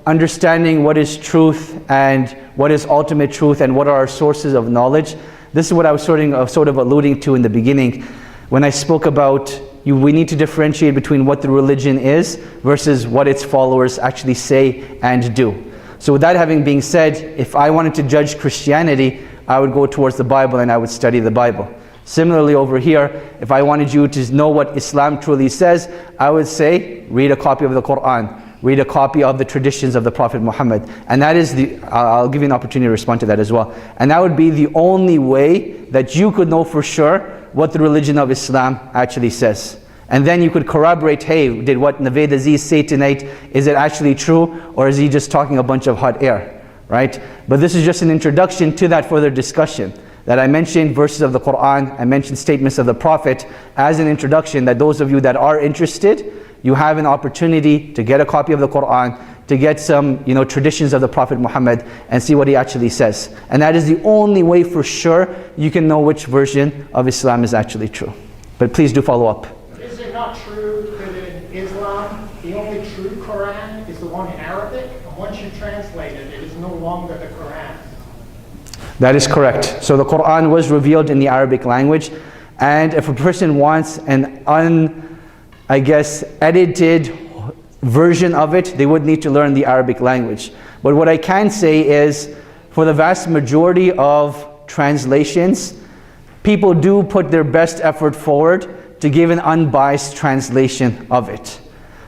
S1: understanding what is truth and what is ultimate truth and what are our sources of knowledge, this is what I was sort of alluding to in the beginning when I spoke about we need to differentiate between what the religion is versus what its followers actually say and do. So with that having been said, if I wanted to judge Christianity, I would go towards the Bible and I would study the Bible. Similarly over here, if I wanted you to know what Islam truly says, I would say, read a copy of the Quran, read a copy of the traditions of the Prophet Muhammad. And that is I'll give you an opportunity to respond to that as well. And that would be the only way that you could know for sure what the religion of Islam actually says. And then you could corroborate, hey, did what Navaid Aziz say tonight, is it actually true, or is he just talking a bunch of hot air, right? But this is just an introduction to that further discussion. That I mentioned verses of the Quran, I mentioned statements of the Prophet as an introduction, that those of you that are interested, you have an opportunity to get a copy of the Quran, to get some traditions of the Prophet Muhammad and see what he actually says. And that is the only way for sure you can know which version of Islam is actually true. But please do follow up.
S2: Is it not true that in Islam, the only true Quran is the one in Arabic? And once you translate it, it is no longer the Quran.
S1: That is correct. So the Quran was revealed in the Arabic language, and if a person wants an edited version of it, they would need to learn the Arabic language. But what I can say is, for the vast majority of translations, people do put their best effort forward to give an unbiased translation of it.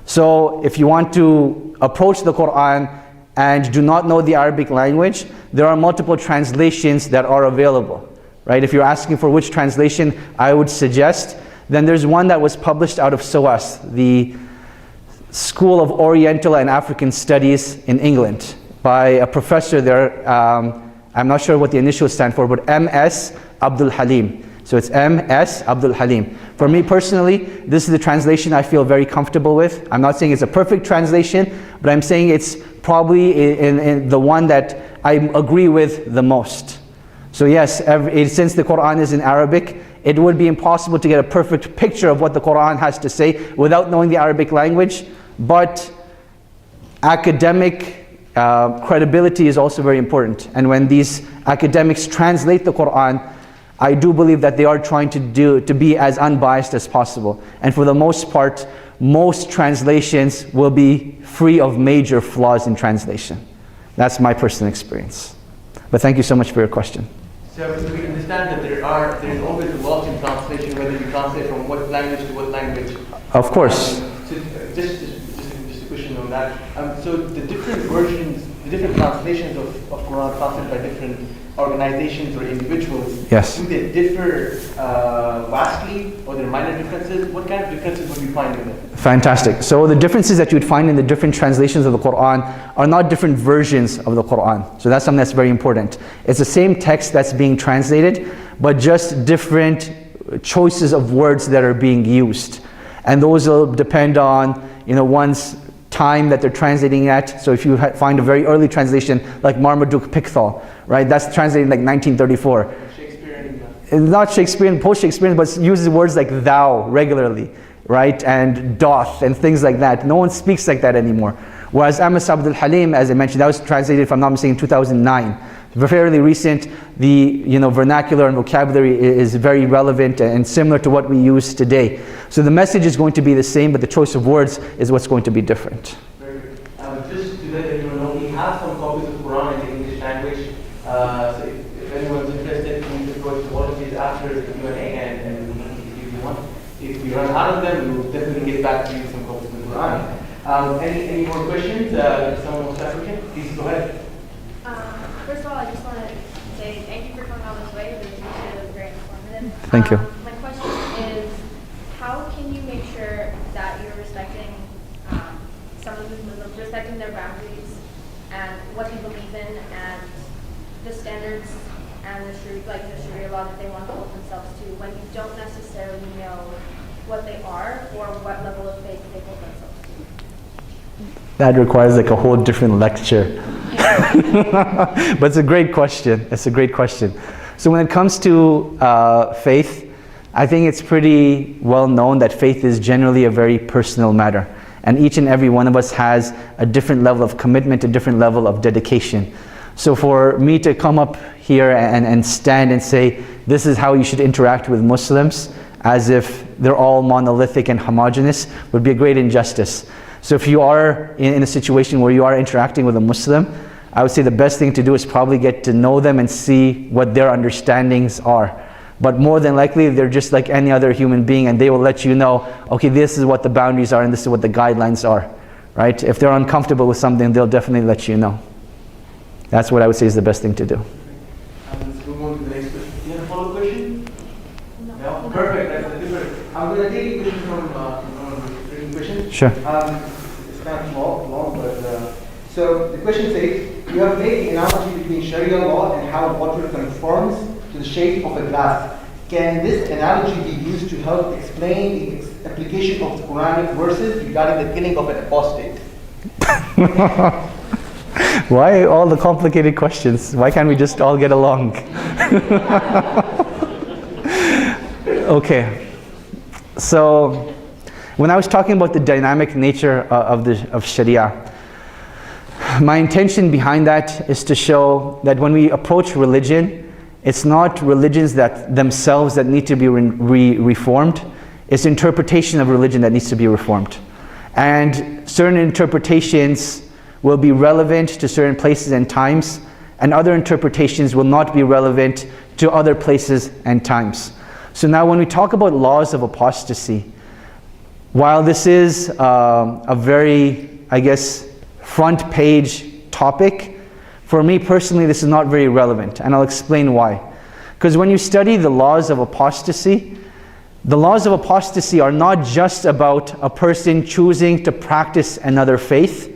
S1: So if you want to approach the Quran and do not know the Arabic language, there are multiple translations that are available, right? If you're asking for which translation I would suggest, then there's one that was published out of SOAS, the School of Oriental and African Studies in England, by a professor there. I'm not sure what the initials stand for, but M.S. Abdul Halim. So it's M.S. Abdul Halim. For me personally, this is the translation I feel very comfortable with. I'm not saying it's a perfect translation, but I'm saying it's probably in the one that I agree with the most. So yes, since the Quran is in Arabic, it would be impossible to get a perfect picture of what the Quran has to say without knowing the Arabic language. But academic credibility is also very important. And when these academics translate the Quran, I do believe that they are trying to be as unbiased as possible. And for the most part, most translations will be free of major flaws in translation. That's my personal experience. But thank you so much for your question.
S3: So we understand that there's always a loss in translation, whether you translate from what language to what language.
S1: Of course.
S3: So just a question on that. So the different versions, the different translations of Quran translated by different organizations or individuals,
S1: yes,
S3: do they differ vastly, or there are minor differences? What kind of differences would we find in them?
S1: Fantastic. So the differences that you would find in the different translations of the Quran are not different versions of the Quran. So that's something that's very important. It's the same text that's being translated, but just different choices of words that are being used. And those will depend on one's time that they're translating at. So if you find a very early translation like Marmaduke Pickthall, right? That's translated like 1934.
S3: Shakespearean.
S1: Not Shakespearean, post-Shakespearean, but uses words like thou regularly, right? And doth and things like that. No one speaks like that anymore. Whereas M.S. Abdul Halim, as I mentioned, that was translated, if I'm not mistaken, in 2009. Fairly recent. The vernacular and vocabulary is very relevant and similar to what we use today. So the message is going to be the same, but the choice of words is what's going to be different.
S3: Very good. Just to let everyone know, we have some copies of Quran in the English language. So if anyone's interested, please approach the volunteers after the Q&A, and if you want. If we run out of them, we will definitely get back to you with some copies of the Quran. Any more questions? Someone wants to ask a question? Please go ahead.
S4: First of all, I just want to say thank you for coming all this way. It was very informative.
S1: Thank you.
S4: My question is, how can you make sure that you're respecting some of the Muslims, respecting their boundaries and what they believe in, and the standards and the Sharia law that they want to hold themselves to, when you don't necessarily know what they are or what level of faith they hold themselves to?
S1: That requires like a whole different lecture. But it's a great question. It's a great question. So when it comes to faith, I think it's pretty well known that faith is generally a very personal matter. And each and every one of us has a different level of commitment, a different level of dedication. So for me to come up here and stand and say, this is how you should interact with Muslims, as if they're all monolithic and homogenous, would be a great injustice. So if you are in a situation where you are interacting with a Muslim, I would say the best thing to do is probably get to know them and see what their understandings are. But more than likely, they're just like any other human being, and they will let you know, okay, this is what the boundaries are and this is what the guidelines are, right? If they're uncomfortable with something, they'll definitely let you know. That's what I would say is the best thing to do.
S3: Let's move on to the next question. Do you have a follow-up question? No? Perfect. That's different. I'm going to take a question from written question.
S1: Sure.
S3: It's kind of long, but so the question says, you have made the analogy between Sharia law and how water conforms to the shape of a glass. Can this analogy be used to help explain the application of the Quranic verses regarding the killing of an apostate?
S1: Why all the complicated questions? Why can't we just all get along? Okay. So, when I was talking about the dynamic nature of Sharia, my intention behind that is to show that when we approach religion, it's not religions that themselves that need to be reformed. It's interpretation of religion that needs to be reformed. And certain interpretations will be relevant to certain places and times, and other interpretations will not be relevant to other places and times. So now when we talk about laws of apostasy, while this is a very, I guess, front page topic, for me personally this is not very relevant, and I'll explain why. Because when you study the laws of apostasy are not just about a person choosing to practice another faith.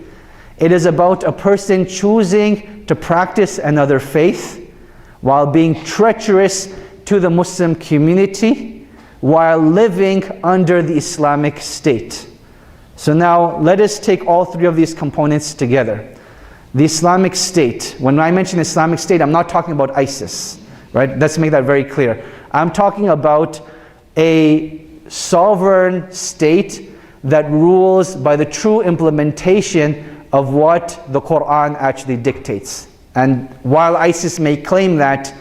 S1: It is about a person choosing to practice another faith while being treacherous to the Muslim community while living under the Islamic State. So now let us take all three of these components together. The Islamic State, when I mention Islamic State, I'm not talking about ISIS, right? Let's make that very clear. I'm talking about a sovereign state that rules by the true implementation of what the Quran actually dictates. And while ISIS may claim that,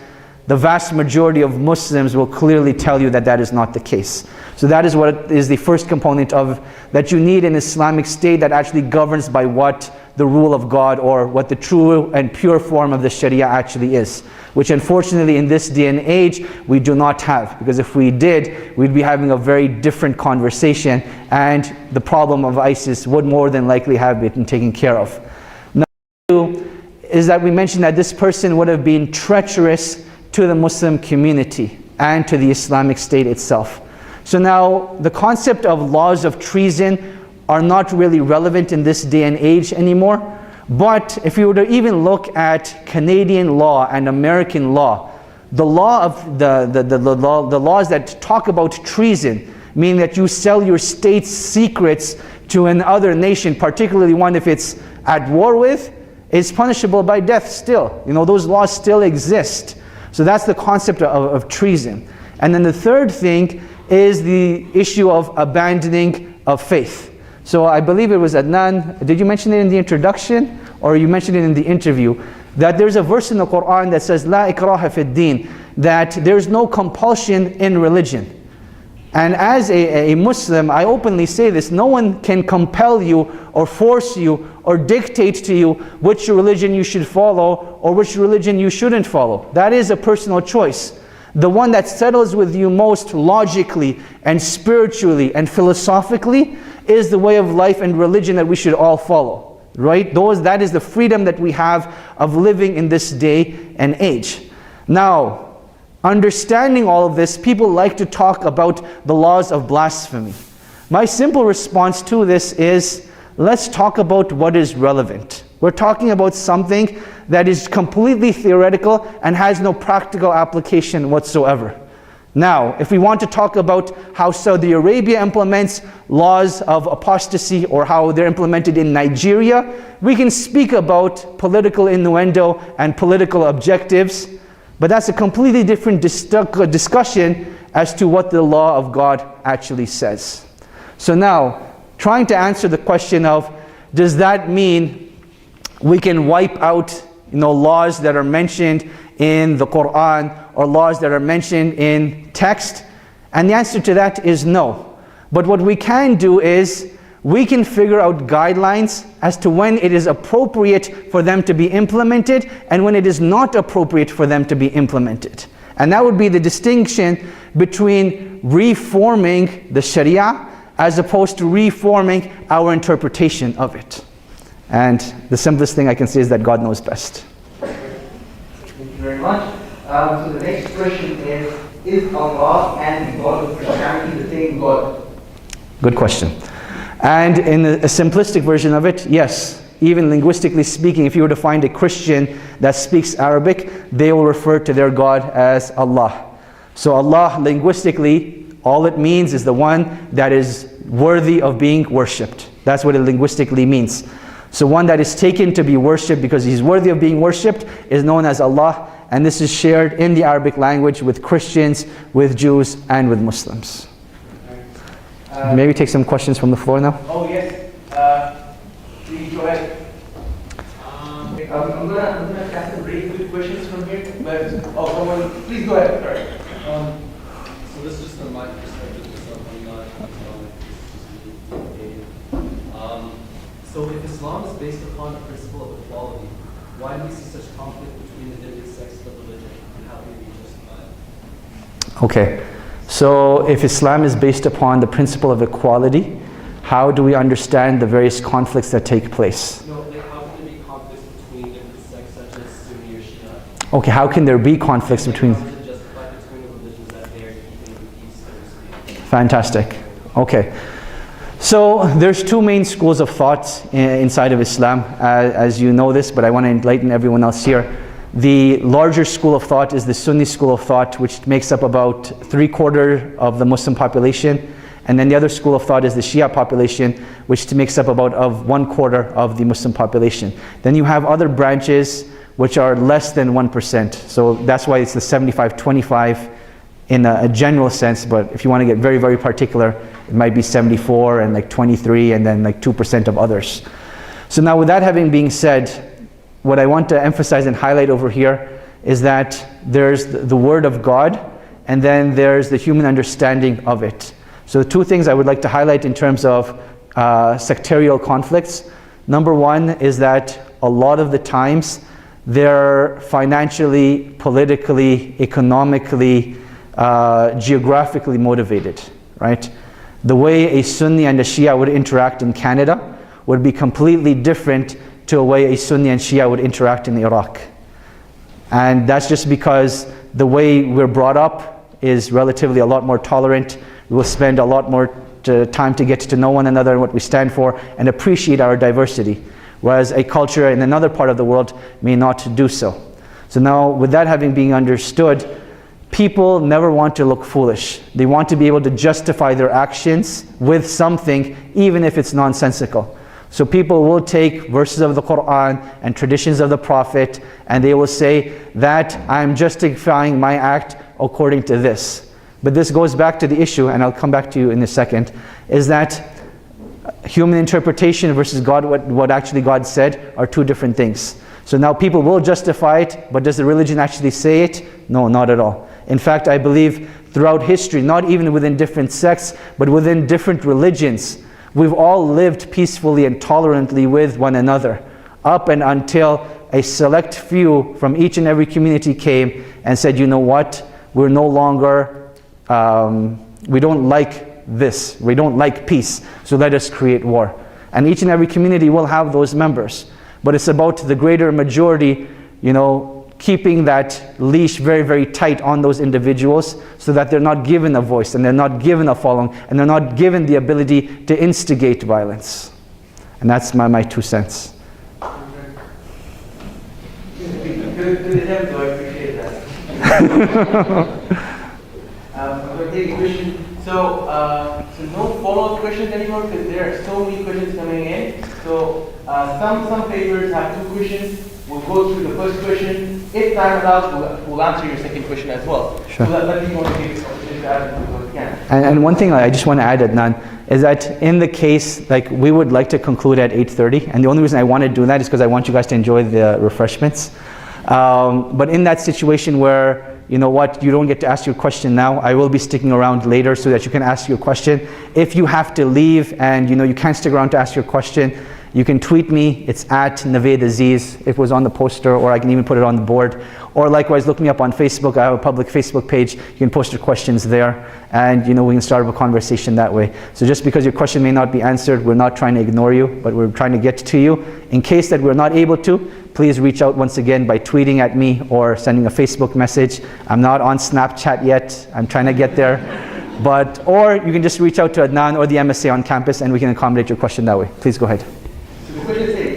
S1: the vast majority of Muslims will clearly tell you that that is not the case. So that is what is the first component of that you need an Islamic state that actually governs by what the rule of God or what the true and pure form of the Sharia actually is. Which unfortunately in this day and age we do not have, because if we did, we'd be having a very different conversation and the problem of ISIS would more than likely have been taken care of. Number two is that we mentioned that this person would have been treacherous to the Muslim community and to the Islamic State itself. So now the concept of laws of treason are not really relevant in this day and age anymore. But if you were to even look at Canadian law and American law, the law of the laws that talk about treason, meaning that you sell your state's secrets to another nation, particularly one if it's at war with, is punishable by death still. You know, those laws still exist. So that's the concept of treason. And then the third thing is the issue of abandoning of faith. So I believe it was Adnan, did you mention it in the introduction or you mentioned it in the interview, that there's a verse in the Quran that says La ikraha fid din, that there's no compulsion in religion. And as a Muslim, I openly say this, no one can compel you or force you or dictate to you which religion you should follow or which religion you shouldn't follow. That is a personal choice. The one that settles with you most logically and spiritually and philosophically is the way of life and religion that we should all follow, right? That is the freedom that we have of living in this day and age. Now, understanding all of this, people like to talk about the laws of blasphemy. My simple response to this is, let's talk about what is relevant. We're talking about something that is completely theoretical and has no practical application whatsoever. Now, if we want to talk about how Saudi Arabia implements laws of apostasy or how they're implemented in Nigeria, we can speak about political innuendo and political objectives, but that's a completely different discussion as to what the law of God actually says. So now, trying to answer the question of, does that mean we can wipe out laws that are mentioned in the Quran or laws that are mentioned in text? And the answer to that is no. But what we can do is we can figure out guidelines as to when it is appropriate for them to be implemented and when it is not appropriate for them to be implemented. And that would be the distinction between reforming the Sharia as opposed to reforming our interpretation of it. And the simplest thing I can say is that God knows best.
S3: Thank you very much. So the next question is Allah and the God of Christianity the same God?
S1: Good question. And in a simplistic version of it, yes. Even linguistically speaking, if you were to find a Christian that speaks Arabic, they will refer to their God as Allah. So Allah, linguistically, all it means is the one that is worthy of being worshipped. That's what it linguistically means. So one that is taken to be worshipped because he's worthy of being worshipped is known as Allah. And this is shared in the Arabic language with Christians, with Jews, and with Muslims. Maybe take some questions from the floor now.
S3: Oh, yes. Please go ahead. I'm gonna ask some very good questions from here. But, someone, please go ahead. Sorry.
S5: So this is just from my perspective, so I'm not so if Islam is based upon the principle of equality, why do we see such conflict between the different sects of religion, and how can we justify it?
S1: Okay. So if Islam is based upon the principle of equality, how do we understand the various conflicts that take place?
S5: No, like how can there be conflicts between different sects such as Sunni or Shia?
S1: Okay, how can there be conflicts between...
S5: How is it justified between the religions that they are keeping the peace, so to speak?
S1: Fantastic. Okay. So there's two main schools of thought inside of Islam, as you know this, but I want to enlighten everyone else here. The larger school of thought is the Sunni school of thought, which makes up about 3/4 of the Muslim population. And then the other school of thought is the Shia population, which makes up about 1/4 of the Muslim population. Then you have other branches which are less than 1%. So that's why it's the 75-25 in a general sense, but if you want to get very, very particular, it might be 74 and like 23 and then like 2% of others. So now with that having been said, what I want to emphasize and highlight over here is that there's the Word of God and then there's the human understanding of it. So the two things I would like to highlight in terms of sectarial conflicts. Number one is that a lot of the times they're financially, politically, economically, geographically motivated, right? The way a Sunni and a Shia would interact in Canada would be completely different to a way a Sunni and Shia would interact in Iraq. And that's just because the way we're brought up is relatively a lot more tolerant. We will spend a lot more time to get to know one another and what we stand for and appreciate our diversity, whereas a culture in another part of the world may not do so. So now with that having been understood, people never want to look foolish. They want to be able to justify their actions with something, even if it's nonsensical. So people will take verses of the Quran and traditions of the Prophet, and they will say that I'm justifying my act according to this. But this goes back to the issue, and I'll come back to you in a second, is that human interpretation versus God, what actually God said, are two different things. So now people will justify it, but does the religion actually say it? No, not at all. In fact, I believe throughout history, not even within different sects, but within different religions, we've all lived peacefully and tolerantly with one another, up and until a select few from each and every community came and said, you know what, we're no longer, we don't like this, we don't like peace, so let us create war. And each and every community will have those members. But it's about the greater majority, keeping that leash very, very tight on those individuals so that they're not given a voice and they're not given a following and they're not given the ability to instigate violence. And that's my 2 cents.
S3: Good attempt, though. I appreciate that. I'm going to take a question. So no follow-up questions anymore because there are so many questions coming in. So some papers have 2 questions. We'll go through the first question. If time allows, we'll answer your second question as well.
S1: Sure.
S3: So let me want to give you opportunity to add what we can.
S1: And one thing I just want to add, Adnan, is that in the case, like we would like to conclude at 8:30, and the only reason I want to do that is because I want you guys to enjoy the refreshments. But in that situation where, you know what, you don't get to ask your question now, I will be sticking around later so that you can ask your question. If you have to leave and you can't stick around to ask your question, you can tweet me. It's at Navaid Aziz. It was on the poster, or I can even put it on the board. Or likewise, look me up on Facebook. I have a public Facebook page. You can post your questions there, and we can start up a conversation that way. So just because your question may not be answered, we're not trying to ignore you, but we're trying to get to you. In case that we're not able to, please reach out once again by tweeting at me or sending a Facebook message. I'm not on Snapchat yet. I'm trying to get there. Or you can just reach out to Adnan or the MSA on campus, and we can accommodate your question that way. Please go ahead.
S3: So the question says,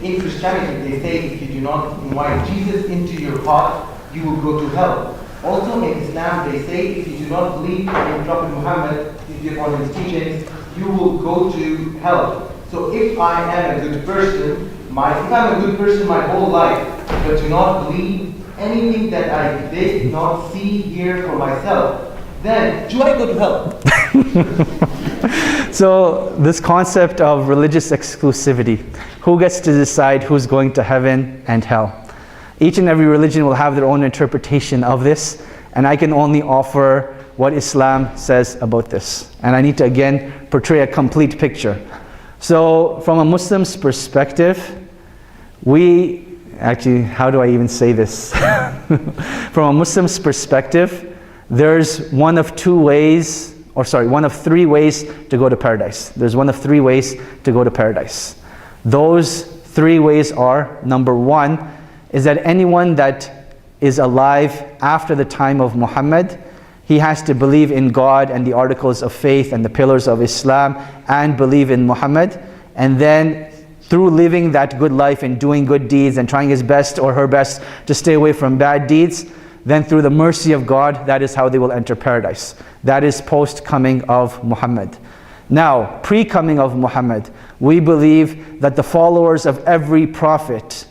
S3: in Christianity they say if you do not invite Jesus into your heart, you will go to hell. Also in Islam they say if you do not believe in Prophet Muhammad, if you follow his teachings, you will go to hell. So if I am a good person, if I'm a good person my whole life, but do not believe anything that I did not see here for myself, then do I go to hell?
S1: So this concept of religious exclusivity, who gets to decide who's going to heaven and hell? Each and every religion will have their own interpretation of this, and I can only offer what Islam says about this. And I need to again portray a complete picture. So from a Muslim's perspective, how do I even say this? From a Muslim's perspective, there's one of three ways to go to paradise. There's one of three ways to go to paradise. Those three ways are, number one, is that anyone that is alive after the time of Muhammad, he has to believe in God and the articles of faith and the pillars of Islam and believe in Muhammad. And then through living that good life and doing good deeds and trying his best or her best to stay away from bad deeds, then through the mercy of God, that is how they will enter paradise. That is post-coming of Muhammad. Now, pre-coming of Muhammad, we believe that the followers of every prophet,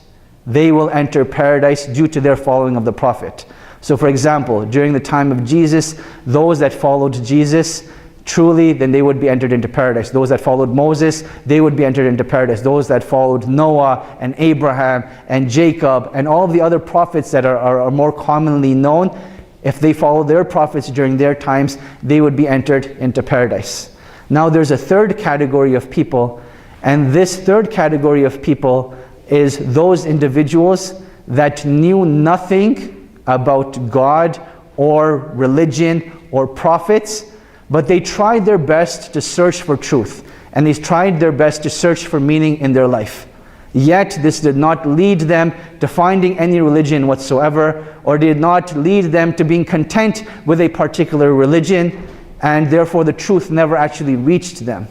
S1: they will enter paradise due to their following of the prophet. So for example, during the time of Jesus, those that followed Jesus, truly, then they would be entered into paradise. Those that followed Moses, they would be entered into paradise. Those that followed Noah and Abraham and Jacob and all the other prophets that are more commonly known, if they followed their prophets during their times, they would be entered into paradise. Now there's a third category of people, and this third category of people is those individuals that knew nothing about God or religion or prophets, but they tried their best to search for truth, and they tried their best to search for meaning in their life. Yet this did not lead them to finding any religion whatsoever, or did not lead them to being content with a particular religion, and therefore the truth never actually reached them.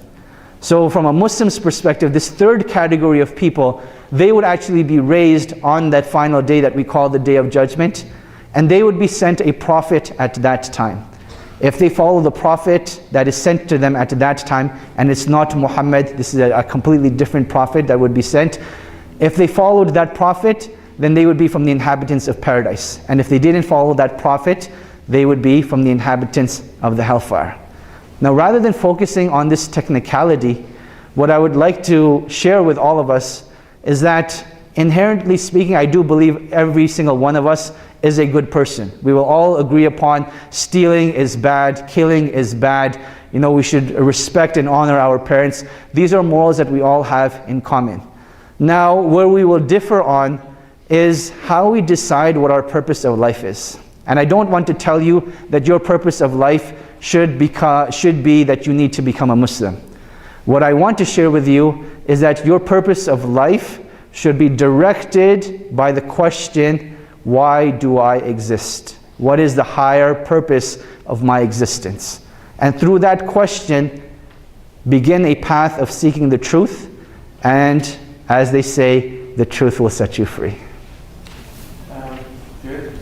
S1: So from a Muslim's perspective, this third category of people, they would actually be raised on that final day that we call the Day of Judgment, and they would be sent a prophet at that time. If they follow the prophet that is sent to them at that time, and it's not Muhammad, this is a completely different prophet that would be sent. If they followed that prophet, then they would be from the inhabitants of paradise. And if they didn't follow that prophet, they would be from the inhabitants of the hellfire. Now, rather than focusing on this technicality, what I would like to share with all of us is that, inherently speaking, I do believe every single one of us is a good person. We will all agree upon stealing is bad, killing is bad, we should respect and honor our parents. These are morals that we all have in common. Now, where we will differ on is how we decide what our purpose of life is. And I don't want to tell you that your purpose of life should be that you need to become a Muslim. What I want to share with you is that your purpose of life should be directed by the question, why do I exist? What is the higher purpose of my existence? And through that question, begin a path of seeking the truth, and as they say, the truth will set you free.
S3: Good.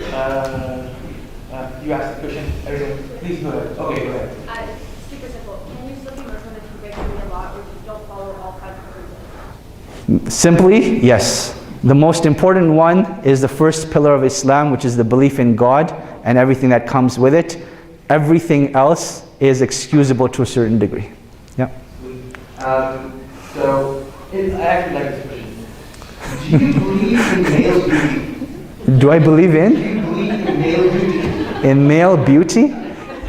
S3: You asked the question. Everyone, please go ahead. Okay, go ahead.
S4: Super simple. Can you still be Muslim if you break a law or if you don't follow all kinds of rules?
S1: Simply, yes. The most important one is the first pillar of Islam, which is the belief in God and everything that comes with it. Everything else is excusable to a certain degree. Yeah.
S3: I actually like this question. Do you believe in male beauty?
S1: Do I believe
S3: Do
S1: in?
S3: you believe in male beauty?
S1: In male beauty?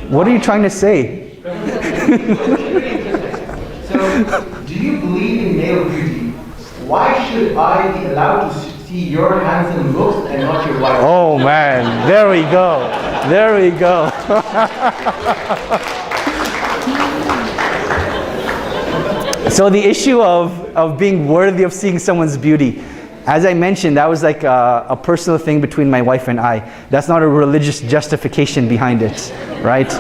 S1: What are you trying to say?
S3: So, do you believe in male beauty? Why should I be allowed to see your handsome looks and not your wife?
S1: Oh man, there we go. There we go. So the issue of being worthy of seeing someone's beauty, as I mentioned, that was like a personal thing between my wife and I. That's not a religious justification behind it, right?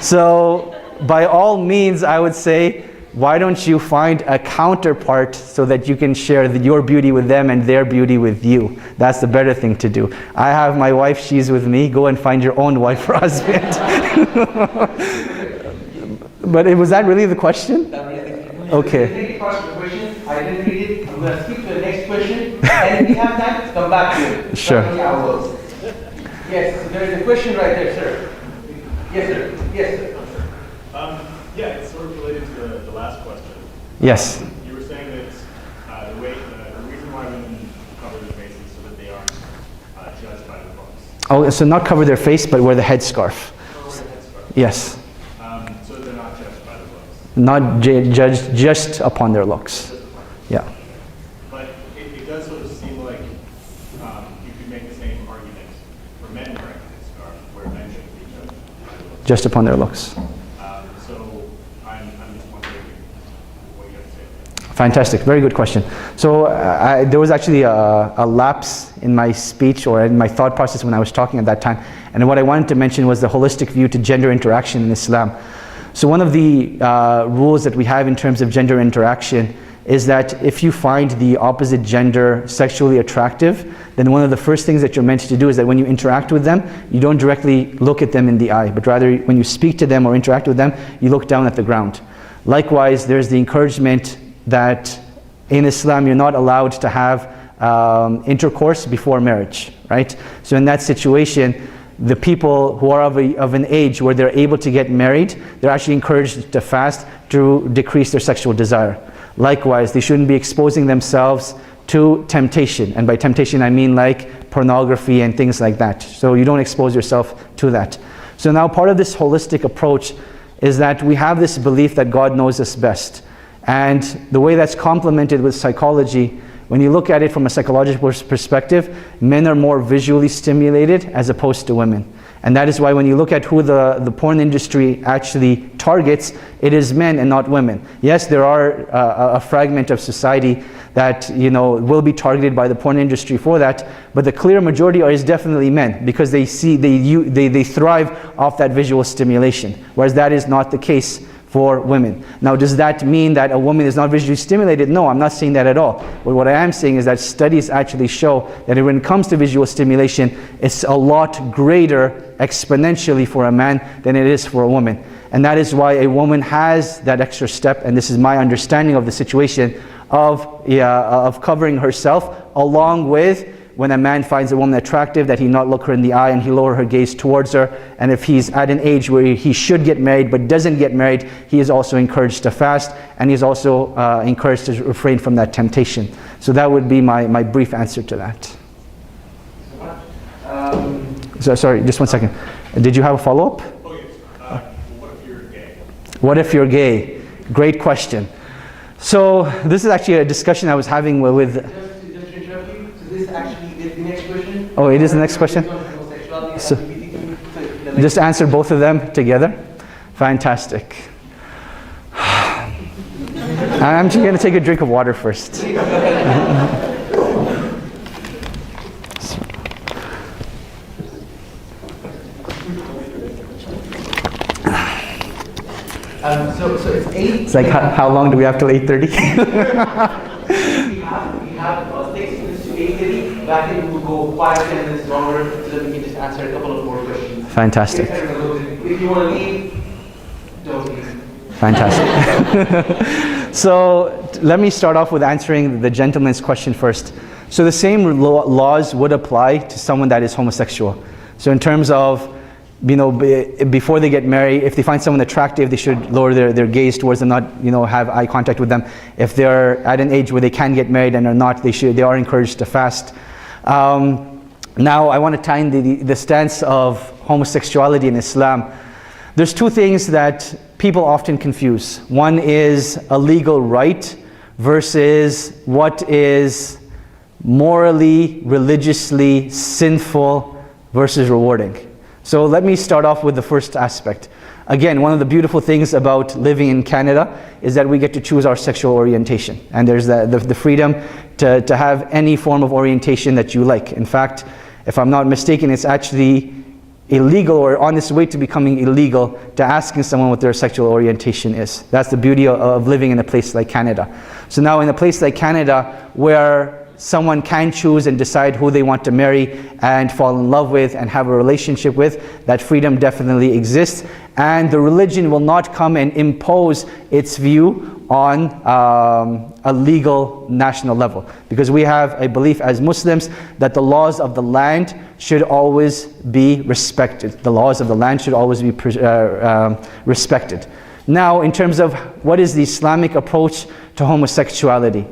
S1: So by all means, I would say, why don't you find a counterpart so that you can share your beauty with them and their beauty with you? That's the better thing to do. I have my wife, she's with me. Go and find your own wife or husband. But was that really the question? Okay.
S3: The next part of the question, I didn't read it. I'm going to skip to the next question. And if we have time, come back to it.
S1: Sure.
S3: Yes, there is a question right there, sir. Yes, sir. Yes, sir.
S6: Yeah, it's sort of related to the last question.
S1: Yes.
S6: You were saying that the reason why women cover their faces so that they aren't judged by the books.
S1: Oh, so not cover their face, but wear the headscarf.
S6: Or wear the headscarf.
S1: Yes.
S6: So that they're not judged by the books.
S1: Not judged just upon their looks. Yeah.
S6: But it does sort of seem like you could make the same argument for men wearing a headscarf, where men shouldn't be judged by the looks.
S1: Just upon their looks.
S6: So I'm just wondering what you have to say.
S1: Fantastic, very good question. So there was actually a lapse in my speech or in my thought process when I was talking at that time. And what I wanted to mention was the holistic view to gender interaction in Islam. So one of the rules that we have in terms of gender interaction is that if you find the opposite gender sexually attractive, then one of the first things that you're meant to do is that when you interact with them, you don't directly look at them in the eye, but rather when you speak to them or interact with them, you look down at the ground. Likewise, there's the encouragement that in Islam you're not allowed to have intercourse before marriage, right? So in that situation, the people who are of an age where they're able to get married, they're actually encouraged to fast to decrease their sexual desire. Likewise, they shouldn't be exposing themselves to temptation. And by temptation, I mean like pornography and things like that. So you don't expose yourself to that. So now part of this holistic approach is that we have this belief that God knows us best. And the way that's complemented with psychology, when you look at it from a psychological perspective, men are more visually stimulated as opposed to women. And that is why when you look at who the porn industry actually targets, it is men and not women. Yes, there are a fragment of society that will be targeted by the porn industry for that, but the clear majority is definitely men because they thrive off that visual stimulation, whereas that is not the case for women. Now, does that mean that a woman is not visually stimulated? No, I'm not saying that at all. But what I am saying is that studies actually show that when it comes to visual stimulation, it's a lot greater exponentially for a man than it is for a woman. And that is why a woman has that extra step, and this is my understanding of the situation, of covering herself, along with when a man finds a woman attractive, that he not look her in the eye and he lower her gaze towards her. And if he's at an age where he should get married but doesn't get married, he is also encouraged to fast, and he's also encouraged to refrain from that temptation. So that would be my brief answer to that. So, sorry, just one second. Did you have a follow-up?
S6: Oh yes. What if you're gay?
S1: What if you're gay? Great question. So this is actually a discussion I was having with
S3: Just to interrupt you, so this actually is the next question.
S1: Oh, it is the next question? So, just answer both of them together. Fantastic. I'm just going to take a drink of water first.
S3: So it's 8.
S1: It's like, how long do we have till 8:30?
S3: We have 6 minutes to 8:30. But I think we'll go 5-10 minutes longer so that we can just answer a couple of more questions.
S1: Fantastic.
S3: If you want to leave, don't leave.
S1: Fantastic. So let me start off with answering the gentleman's question first. So the same laws would apply to someone that is homosexual. So in terms of, before they get married, if they find someone attractive, they should lower their gaze towards them, not, have eye contact with them. If they're at an age where they can get married and are not, they are encouraged to fast. Now I want to tie in the stance of homosexuality in Islam. There's two things that people often confuse. One is a legal right versus what is morally, religiously sinful versus rewarding. So let me start off with the first aspect. Again, one of the beautiful things about living in Canada is that we get to choose our sexual orientation. And there's the freedom to have any form of orientation that you like. In fact, if I'm not mistaken, it's actually illegal or on its way to becoming illegal to asking someone what their sexual orientation is. That's the beauty of living in a place like Canada. So now in a place like Canada where someone can choose and decide who they want to marry and fall in love with and have a relationship with, that freedom definitely exists. And the religion will not come and impose its view on a legal national level. Because we have a belief as Muslims that the laws of the land should always be respected. The laws of the land should always be respected. Now, in terms of what is the Islamic approach to homosexuality,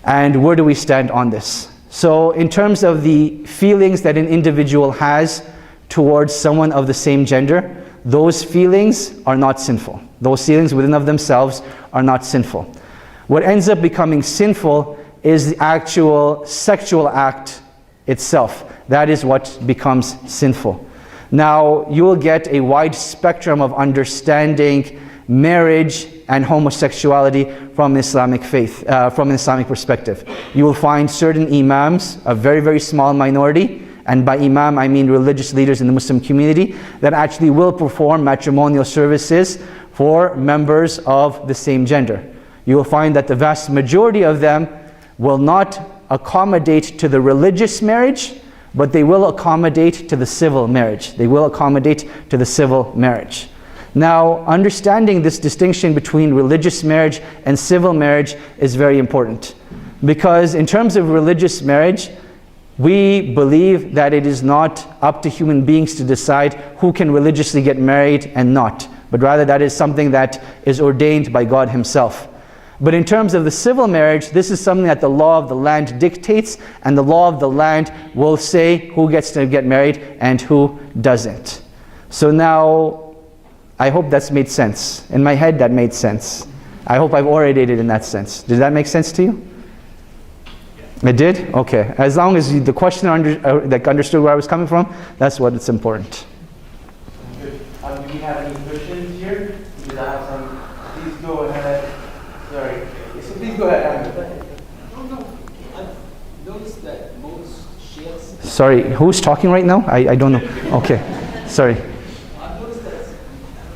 S1: and where do we stand on this? So in terms of the feelings that an individual has towards someone of the same gender, those feelings are not sinful. Those feelings within of themselves are not sinful. What ends up becoming sinful is the actual sexual act itself. That is what becomes sinful. Now, you will get a wide spectrum of understanding marriage and homosexuality from Islamic faith, from an Islamic perspective. You will find certain imams, a very, very small minority, and by imam I mean religious leaders in the Muslim community, that actually will perform matrimonial services for members of the same gender. You will find that the vast majority of them will not accommodate to the religious marriage, but they will accommodate to the civil marriage. They will accommodate to the civil marriage. Now, understanding this distinction between religious marriage and civil marriage is very important. Because in terms of religious marriage, we believe that it is not up to human beings to decide who can religiously get married and not, but rather that is something that is ordained by God Himself. But in terms of the civil marriage, this is something that the law of the land dictates, and the law of the land will say who gets to get married and who doesn't. So now, I hope that's made sense. In my head, that made sense. I hope I've orated in that sense. Did that make sense to you? It did? Okay. As long as the questioner understood where I was coming from, that's what it's important.
S3: Good. Do we have any questions here? Because I have some. Please go ahead. Sorry. So please go ahead.
S5: I've noticed that most Shiites.
S1: Sorry, who's talking right now? I don't know. Okay. Sorry.
S5: I've noticed that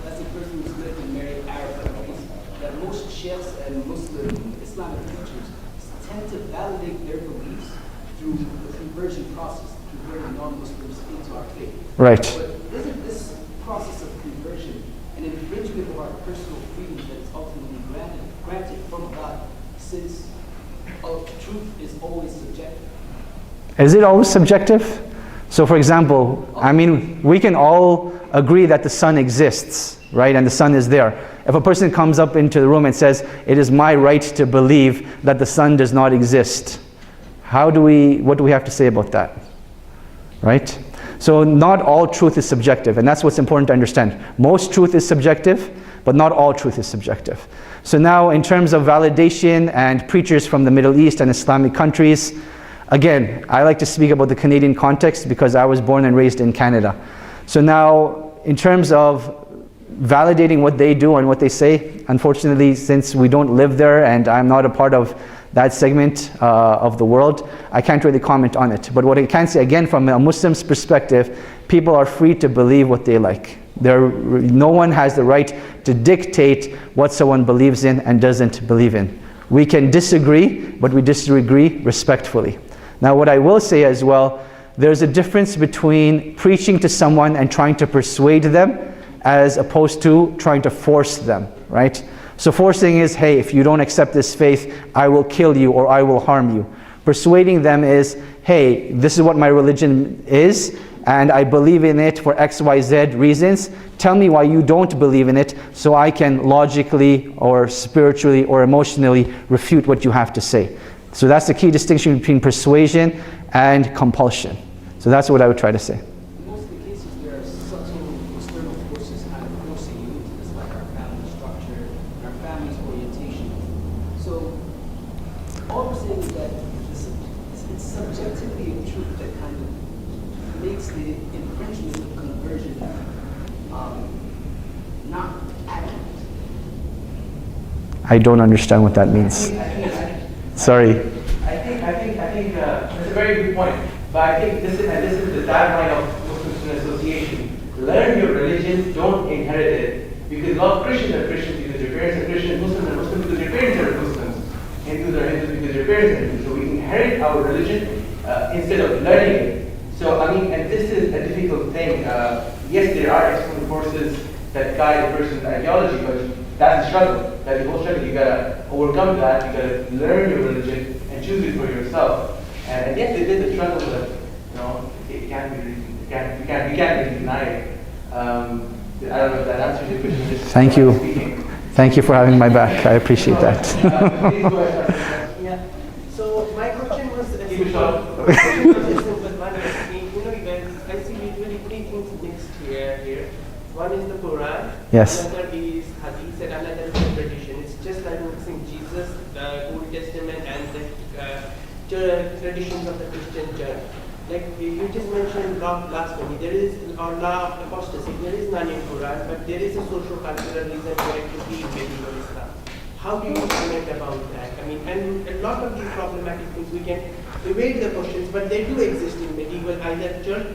S5: as a person who's lived and married Arab families, that most Shiites and Muslim Islamic teachers tend to validate their beliefs through the conversion process, converting non-Muslims into our faith.
S1: Right.
S5: But isn't this process of conversion an infringement of our personal freedoms that is ultimately granted from God, since truth is always subjective?
S1: Is it always subjective? So for example, I mean, we can all agree that the sun exists, right? And the sun is there. If a person comes up into the room and says, it is my right to believe that the sun does not exist, what do we have to say about that? Right? So not all truth is subjective, and that's what's important to understand. Most truth is subjective, but not all truth is subjective. So now in terms of validation and preachers from the Middle East and Islamic countries, again, I like to speak about the Canadian context because I was born and raised in Canada. So now, in terms of validating what they do and what they say, unfortunately, since we don't live there and I'm not a part of that segment of the world, I can't really comment on it. But what I can say, again, from a Muslim's perspective, people are free to believe what they like. No one has the right to dictate what someone believes in and doesn't believe in. We can disagree, but we disagree respectfully. Now, what I will say as well, there's a difference between preaching to someone and trying to persuade them as opposed to trying to force them, right? So forcing is, hey, if you don't accept this faith, I will kill you or I will harm you. Persuading them is, hey, this is what my religion is, and I believe in it for X, Y, Z reasons. Tell me why you don't believe in it, so I can logically or spiritually or emotionally refute what you have to say. So that's the key distinction between persuasion and compulsion. So that's what I would try to say.
S5: In most of the cases, there are subtle external forces kind of forcing you into this, like our family structure, our family's orientation. So all we're saying is that it's subjectively a truth that kind of makes the infringement of conversion not accurate.
S1: I don't understand what that means. Sorry.
S3: I think that's a very good point. But I think this is the tagline of Muslim Student Association. Learn your religion, don't inherit it. Because a lot of Christians are Christians because their parents are Christians, Muslims are Muslims because their parents are Muslims, Hindus are Hindus because their parents are Hindus. So we inherit our religion instead of learning it. So I mean, and this is a difficult thing. Yes, there are external forces that guide a person's ideology, but that's the struggle. That's the whole struggle. You gotta overcome that. You gotta learn your religion and choose it for yourself. And yes, it is a struggle, but you know, it can't be. We can't really deny it. I don't know if that answers your question.
S1: Thank you. Thank you for having my back. I appreciate that.
S3: Please go ahead.
S7: Yeah. So my question was,
S3: Keep it short.
S7: I see usually three things mixed here. One is the Quran,
S1: Yes.
S7: another is Hadith, and another is the tradition. It's just like mixing Jesus, the Old Testament, and the traditions of the Christian church. Like you just mentioned blasphemy. There is or law of apostasy. There is none in Quran, but there is a social cultural reason for it to be in medieval Islam. How do you comment about that? I mean, and a lot of these problematic things we can evade the questions, but they do exist in medieval either church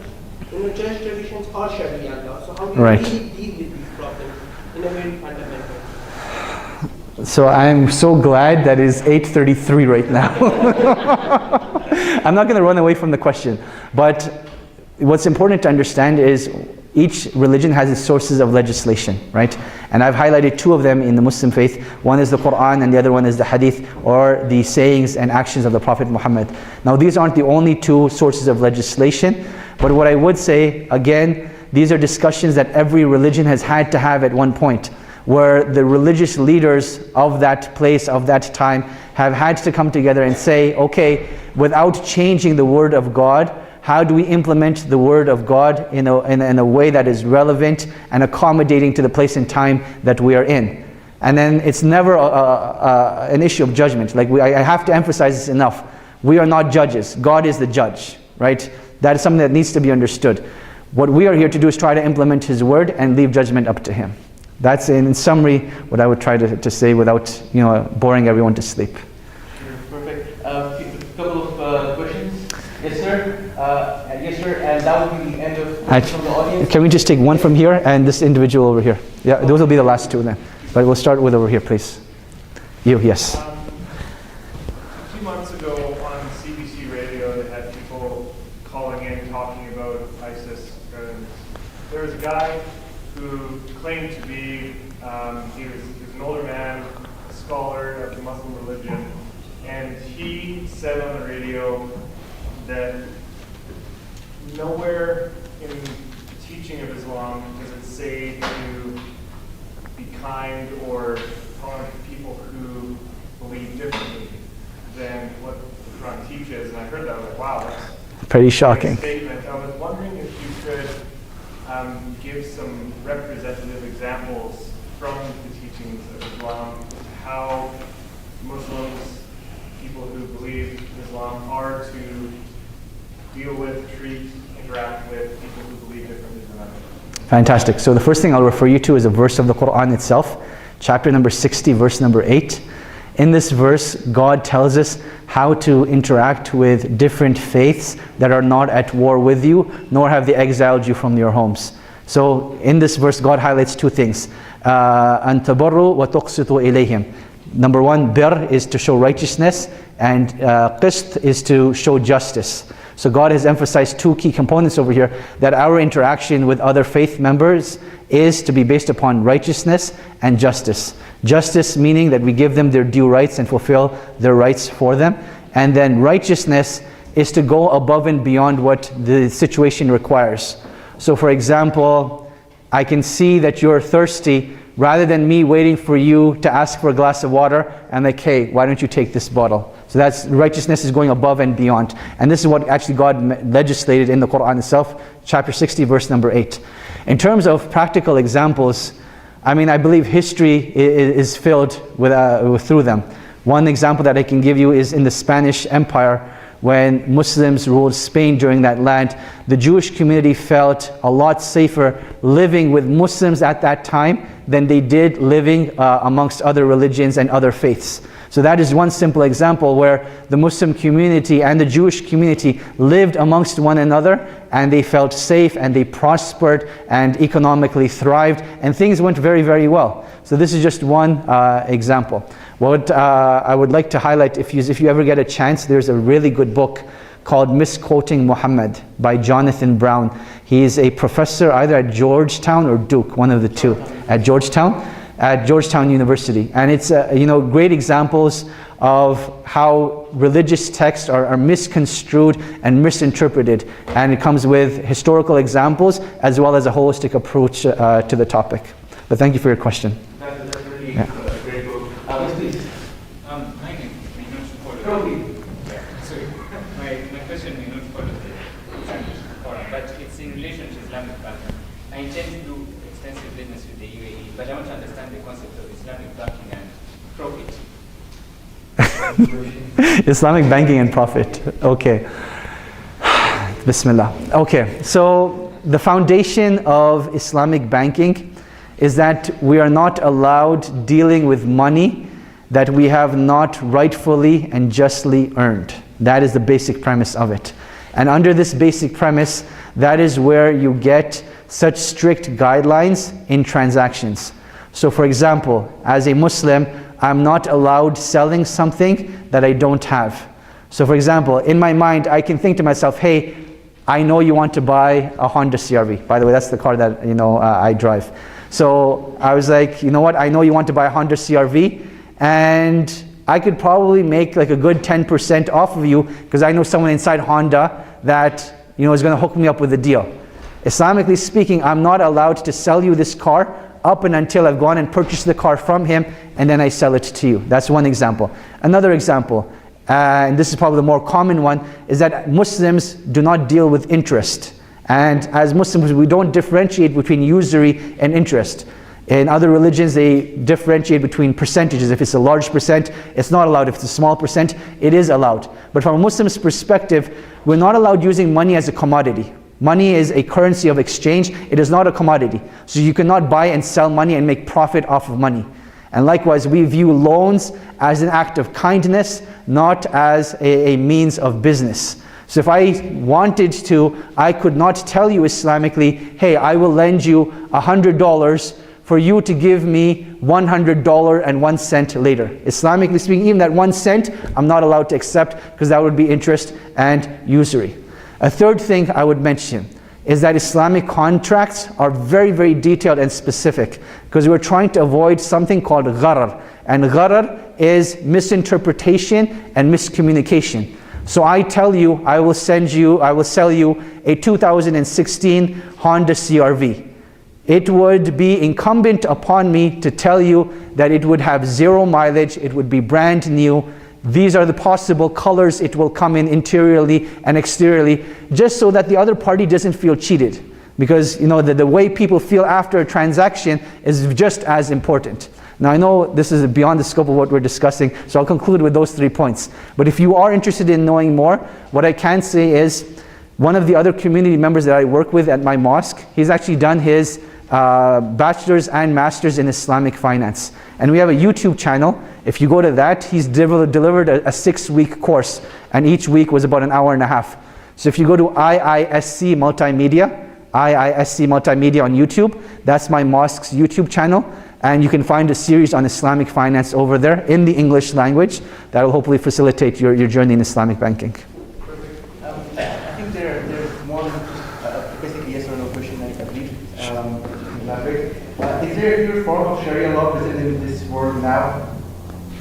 S7: traditions or Sharia law. So how do you
S1: Right.
S7: really deal with these problems in a very fundamental way?
S1: So I'm so glad that it's 8:33 right now. I'm not going to run away from the question, but what's important to understand is each religion has its sources of legislation, right? And I've highlighted two of them in the Muslim faith. One is the Quran and the other one is the Hadith, or the sayings and actions of the Prophet Muhammad. Now these aren't the only two sources of legislation, but what I would say, again, these are discussions that every religion has had to have at one point, where the religious leaders of that place, of that time, have had to come together and say, okay, without changing the word of God, how do we implement the word of God in a way that is relevant and accommodating to the place and time that we are in? And then it's never an issue of judgment. Like I have to emphasize this enough. We are not judges. God is the judge, right? That is something that needs to be understood. What we are here to do is try to implement His word and leave judgment up to Him. That's in summary what I would try to say without boring everyone to sleep.
S3: Perfect. A couple of questions. Yes, sir. Yes, sir. And that will be the end of questions from the audience.
S1: Can we just take one from here and this individual over here? Yeah, those will be the last two then. But we'll start with over here, please. You, yes.
S6: A few months ago on CBC radio, they had people calling in talking about ISIS. There was a guy who claimed to be, he was an older man, a scholar of the Muslim religion, and he said on the radio that nowhere in the teaching of Islam does it say to be kind or tolerant to people who believe differently than what the Quran teaches. And I heard that, I was like, wow, that's
S1: Pretty shocking.
S6: a statement. I was wondering if you could give some representative examples from the teachings of Islam, how Muslims, people who believe in Islam, are to deal with, treat, interact with people who believe differently than them.
S1: Fantastic. So the first thing I'll refer you to is a verse of the Quran itself, chapter number 60, verse number 8. In this verse, God tells us how to interact with different faiths that are not at war with you, nor have they exiled you from your homes. So in this verse, God highlights two things. أَن تَبَرُّوا وَتُقْسِطُوا إِلَيْهِمْ. Number one, bir is to show righteousness, and qist is to show justice. So God has emphasized two key components over here, that our interaction with other faith members is to be based upon righteousness and justice. Justice meaning that we give them their due rights and fulfill their rights for them. And then righteousness is to go above and beyond what the situation requires. So for example, I can see that you're thirsty. Rather than me waiting for you to ask for a glass of water, I'm like, hey, why don't you take this bottle? So that's righteousness, is going above and beyond. And this is what actually God legislated in the Quran itself, chapter 60, verse number 8. In terms of practical examples, I mean, I believe history is filled with through them. One example that I can give you is in the Spanish Empire, when Muslims ruled Spain during that land. The Jewish community felt a lot safer living with Muslims at that time than they did living amongst other religions and other faiths. So that is one simple example where the Muslim community and the Jewish community lived amongst one another, and they felt safe and they prospered and economically thrived, and things went very, very well. So this is just one example. What I would like to highlight, if you ever get a chance, there's a really good book called Misquoting Muhammad by Jonathan Brown. He is a professor either at Georgetown or Duke, one of the two. At Georgetown University. And it's great examples of how religious texts are misconstrued and misinterpreted. And it comes with historical examples as well as a holistic approach to the topic. But thank you for your question.
S3: That's really a great book. Yes, please.
S8: My name may not follow.
S3: Trophy.
S8: Sorry, my question may not follow the Quran, but it's in relation to Islamic banking. I intend to do extensive business with the UAE, but I want to understand the concept of Islamic banking and profit.
S1: Islamic banking and profit. Okay. Bismillah. Okay, so the foundation of Islamic banking is that we are not allowed dealing with money that we have not rightfully and justly earned. That is the basic premise of it. And under this basic premise, that is where you get such strict guidelines in transactions. So for example, as a Muslim, I'm not allowed selling something that I don't have. So for example, in my mind, I can think to myself, hey, I know you want to buy a Honda CR-V. By the way, that's the car that I drive. So I was like, you know what, I know you want to buy a Honda CR-V, and I could probably make like a good 10% off of you because I know someone inside Honda that is going to hook me up with a deal. Islamically speaking, I'm not allowed to sell you this car up and until I've gone and purchased the car from him and then I sell it to you. That's one example. Another example, and this is probably the more common one, is that Muslims do not deal with interest. And as Muslims, we don't differentiate between usury and interest. In other religions, they differentiate between percentages. If it's a large percent, it's not allowed. If it's a small percent, it is allowed. But from a Muslim's perspective, we're not allowed using money as a commodity. Money is a currency of exchange. It is not a commodity. So you cannot buy and sell money and make profit off of money. And likewise, we view loans as an act of kindness, not as a means of business. So if I wanted to, I could not tell you Islamically, hey, I will lend you $100 for you to give me $100.01 later. Islamically speaking, even that 1 cent, I'm not allowed to accept because that would be interest and usury. A third thing I would mention is that Islamic contracts are very, very detailed and specific because we're trying to avoid something called gharar. And gharar is misinterpretation and miscommunication. So I tell you, I will sell you a 2016 Honda CR-V. It would be incumbent upon me to tell you that it would have 0 mileage, it would be brand new. These are the possible colors it will come in interiorly and exteriorly, just so that the other party doesn't feel cheated. Because the way people feel after a transaction is just as important. Now I know this is beyond the scope of what we're discussing, so I'll conclude with those 3 points. But if you are interested in knowing more, what I can say is, one of the other community members that I work with at my mosque, he's actually done his bachelor's and master's in Islamic finance. And we have a YouTube channel. If you go to that, he's delivered a 6-week course, and each week was about an hour and a half. So if you go to IISC Multimedia on YouTube, that's my mosque's YouTube channel. And you can find a series on Islamic finance over there in the English language that will hopefully facilitate your journey in Islamic banking.
S3: I think there's one basically yes or no question, I believe. Is there a pure form of Sharia law present in this world now?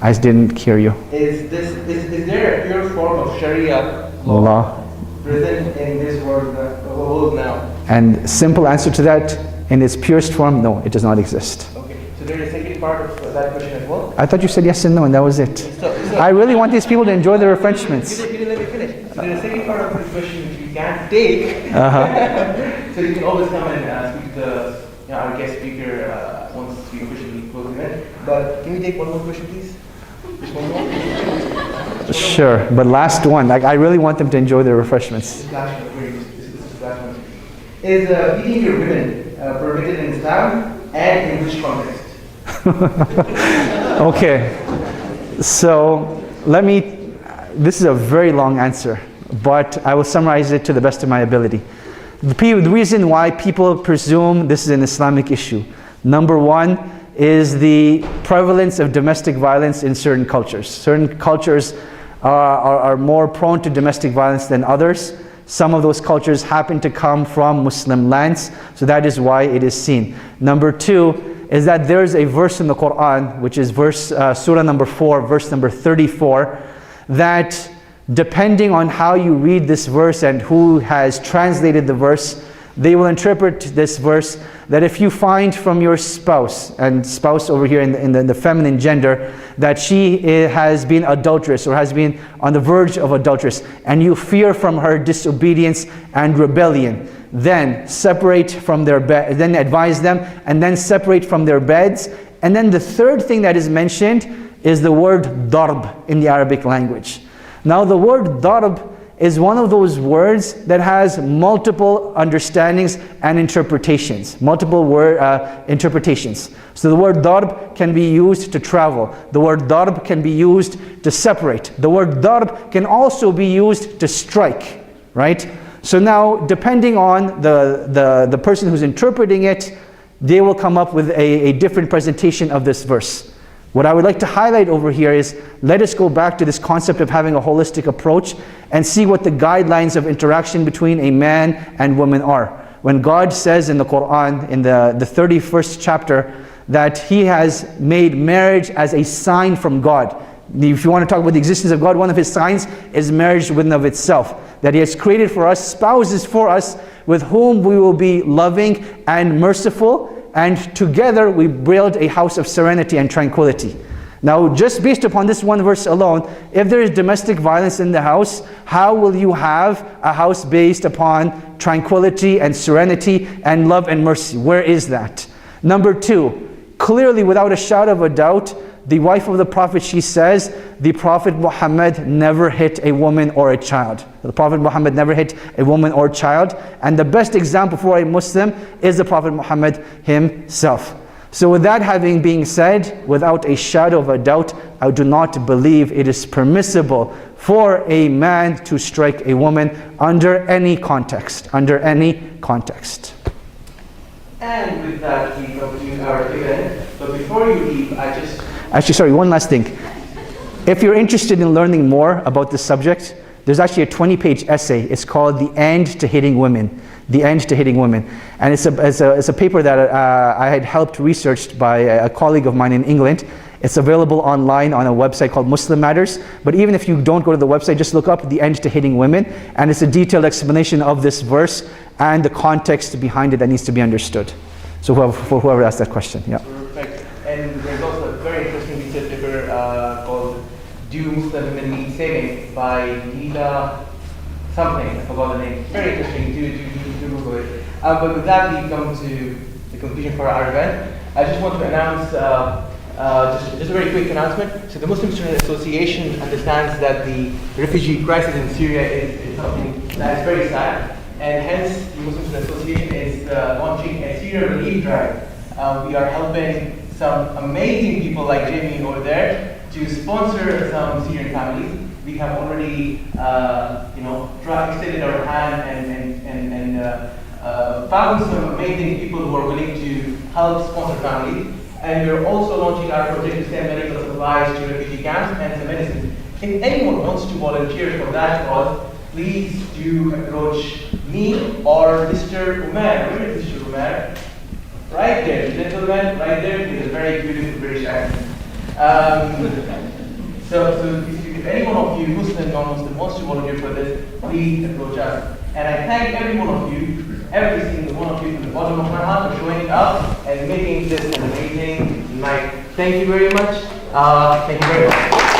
S1: I didn't hear you.
S3: Is there a pure form of Sharia
S1: Allah.
S3: present in this world now?
S1: And simple answer to that, in its purest form, no, it does not exist.
S3: Okay, so there is a second part of that question as well.
S1: I thought you said yes and no, and that was it. I really want these people to enjoy the refreshments.
S3: You didn't let me finish. So there's a second part of this question which we can't take. So you can always come and speak to our guest speaker once we officially close the event. But can we take one more question, please? Just one more?
S1: Sure, but last one. Like, I really want them to enjoy their refreshments.
S3: This last one, this is the last one. Is beating your women permitted in Islam, and in which context?
S1: Okay, so this is a very long answer, but I will summarize it to the best of my ability. The reason why people presume this is an Islamic issue, number one, is the prevalence of domestic violence in certain cultures. Certain cultures are more prone to domestic violence than others. Some of those cultures happen to come from Muslim lands, so that is why it is seen. Number two is that there is a verse in the Quran, which is Surah number 4, verse number 34, that depending on how you read this verse and who has translated the verse, they will interpret this verse that if you find from your spouse, and spouse over here in the feminine gender, that she has been adulterous or has been on the verge of adulteress, and you fear from her disobedience and rebellion, then separate from their bed, then advise them, and then separate from their beds. And then the third thing that is mentioned is the word darb in the Arabic language. Now the word darb is one of those words that has multiple understandings and interpretations, interpretations. So the word darb can be used to travel. The word darb can be used to separate. The word darb can also be used to strike, right? So now, depending on the person who's interpreting it, they will come up with a different presentation of this verse. What I would like to highlight over here is, let us go back to this concept of having a holistic approach and see what the guidelines of interaction between a man and woman are. When God says in the Quran, in the 31st chapter, that He has made marriage as a sign from God. If you want to talk about the existence of God, one of His signs is marriage within of itself. That He has created for us spouses for us with whom we will be loving and merciful, and together we build a house of serenity and tranquility. Now, just based upon this one verse alone, if there is domestic violence in the house, how will you have a house based upon tranquility and serenity and love and mercy? Where is that? Number two, clearly without a shadow of a doubt, the wife of the Prophet, she says, the Prophet Muhammad never hit a woman or a child. The Prophet Muhammad never hit a woman or child. And the best example for a Muslim is the Prophet Muhammad himself. So with that having been said, without a shadow of a doubt, I do not believe it is permissible for a man to strike a woman under any context. Under any context.
S3: And with that, we come to our event. But before you leave,
S1: Actually, sorry, one last thing. If you're interested in learning more about this subject, there's actually a 20-page essay. It's called The End to Hitting Women. The End to Hitting Women. And it's a paper that I had helped researched by a colleague of mine in England. It's available online on a website called Muslim Matters. But even if you don't go to the website, just look up The End to Hitting Women. And it's a detailed explanation of this verse and the context behind it that needs to be understood. So for whoever asked that question, yeah.
S3: Perfect. And there's also a very interesting research paper called Do Muslim Women Need Saving by Nila something, I forgot the name. Very interesting, do Google it. But with that, we come to the conclusion for our event. I just want to announce, just a very quick announcement. So the Muslim Student Association understands that the refugee crisis in Syria is something that is very sad. And hence, the Muslim Student Association is launching a Syria relief drive. We are helping some amazing people like Jamie over there to sponsor some Syrian families. We have already, extended our hand and found some amazing people who are willing to help sponsor families. And we're also launching our project to send medical supplies to refugee camps and some medicine. If anyone wants to volunteer for that cause, please do approach me or Mr. Umar. Where is Mr. Umar? Right there, the gentleman right there with a very beautiful British accent. So if any one of you, Muslim, non-Muslim, wants to volunteer for this, please approach us. And I thank every one of you, every single one of you from the bottom of my heart for showing up and making this an amazing night. Thank you very much. Thank you very much.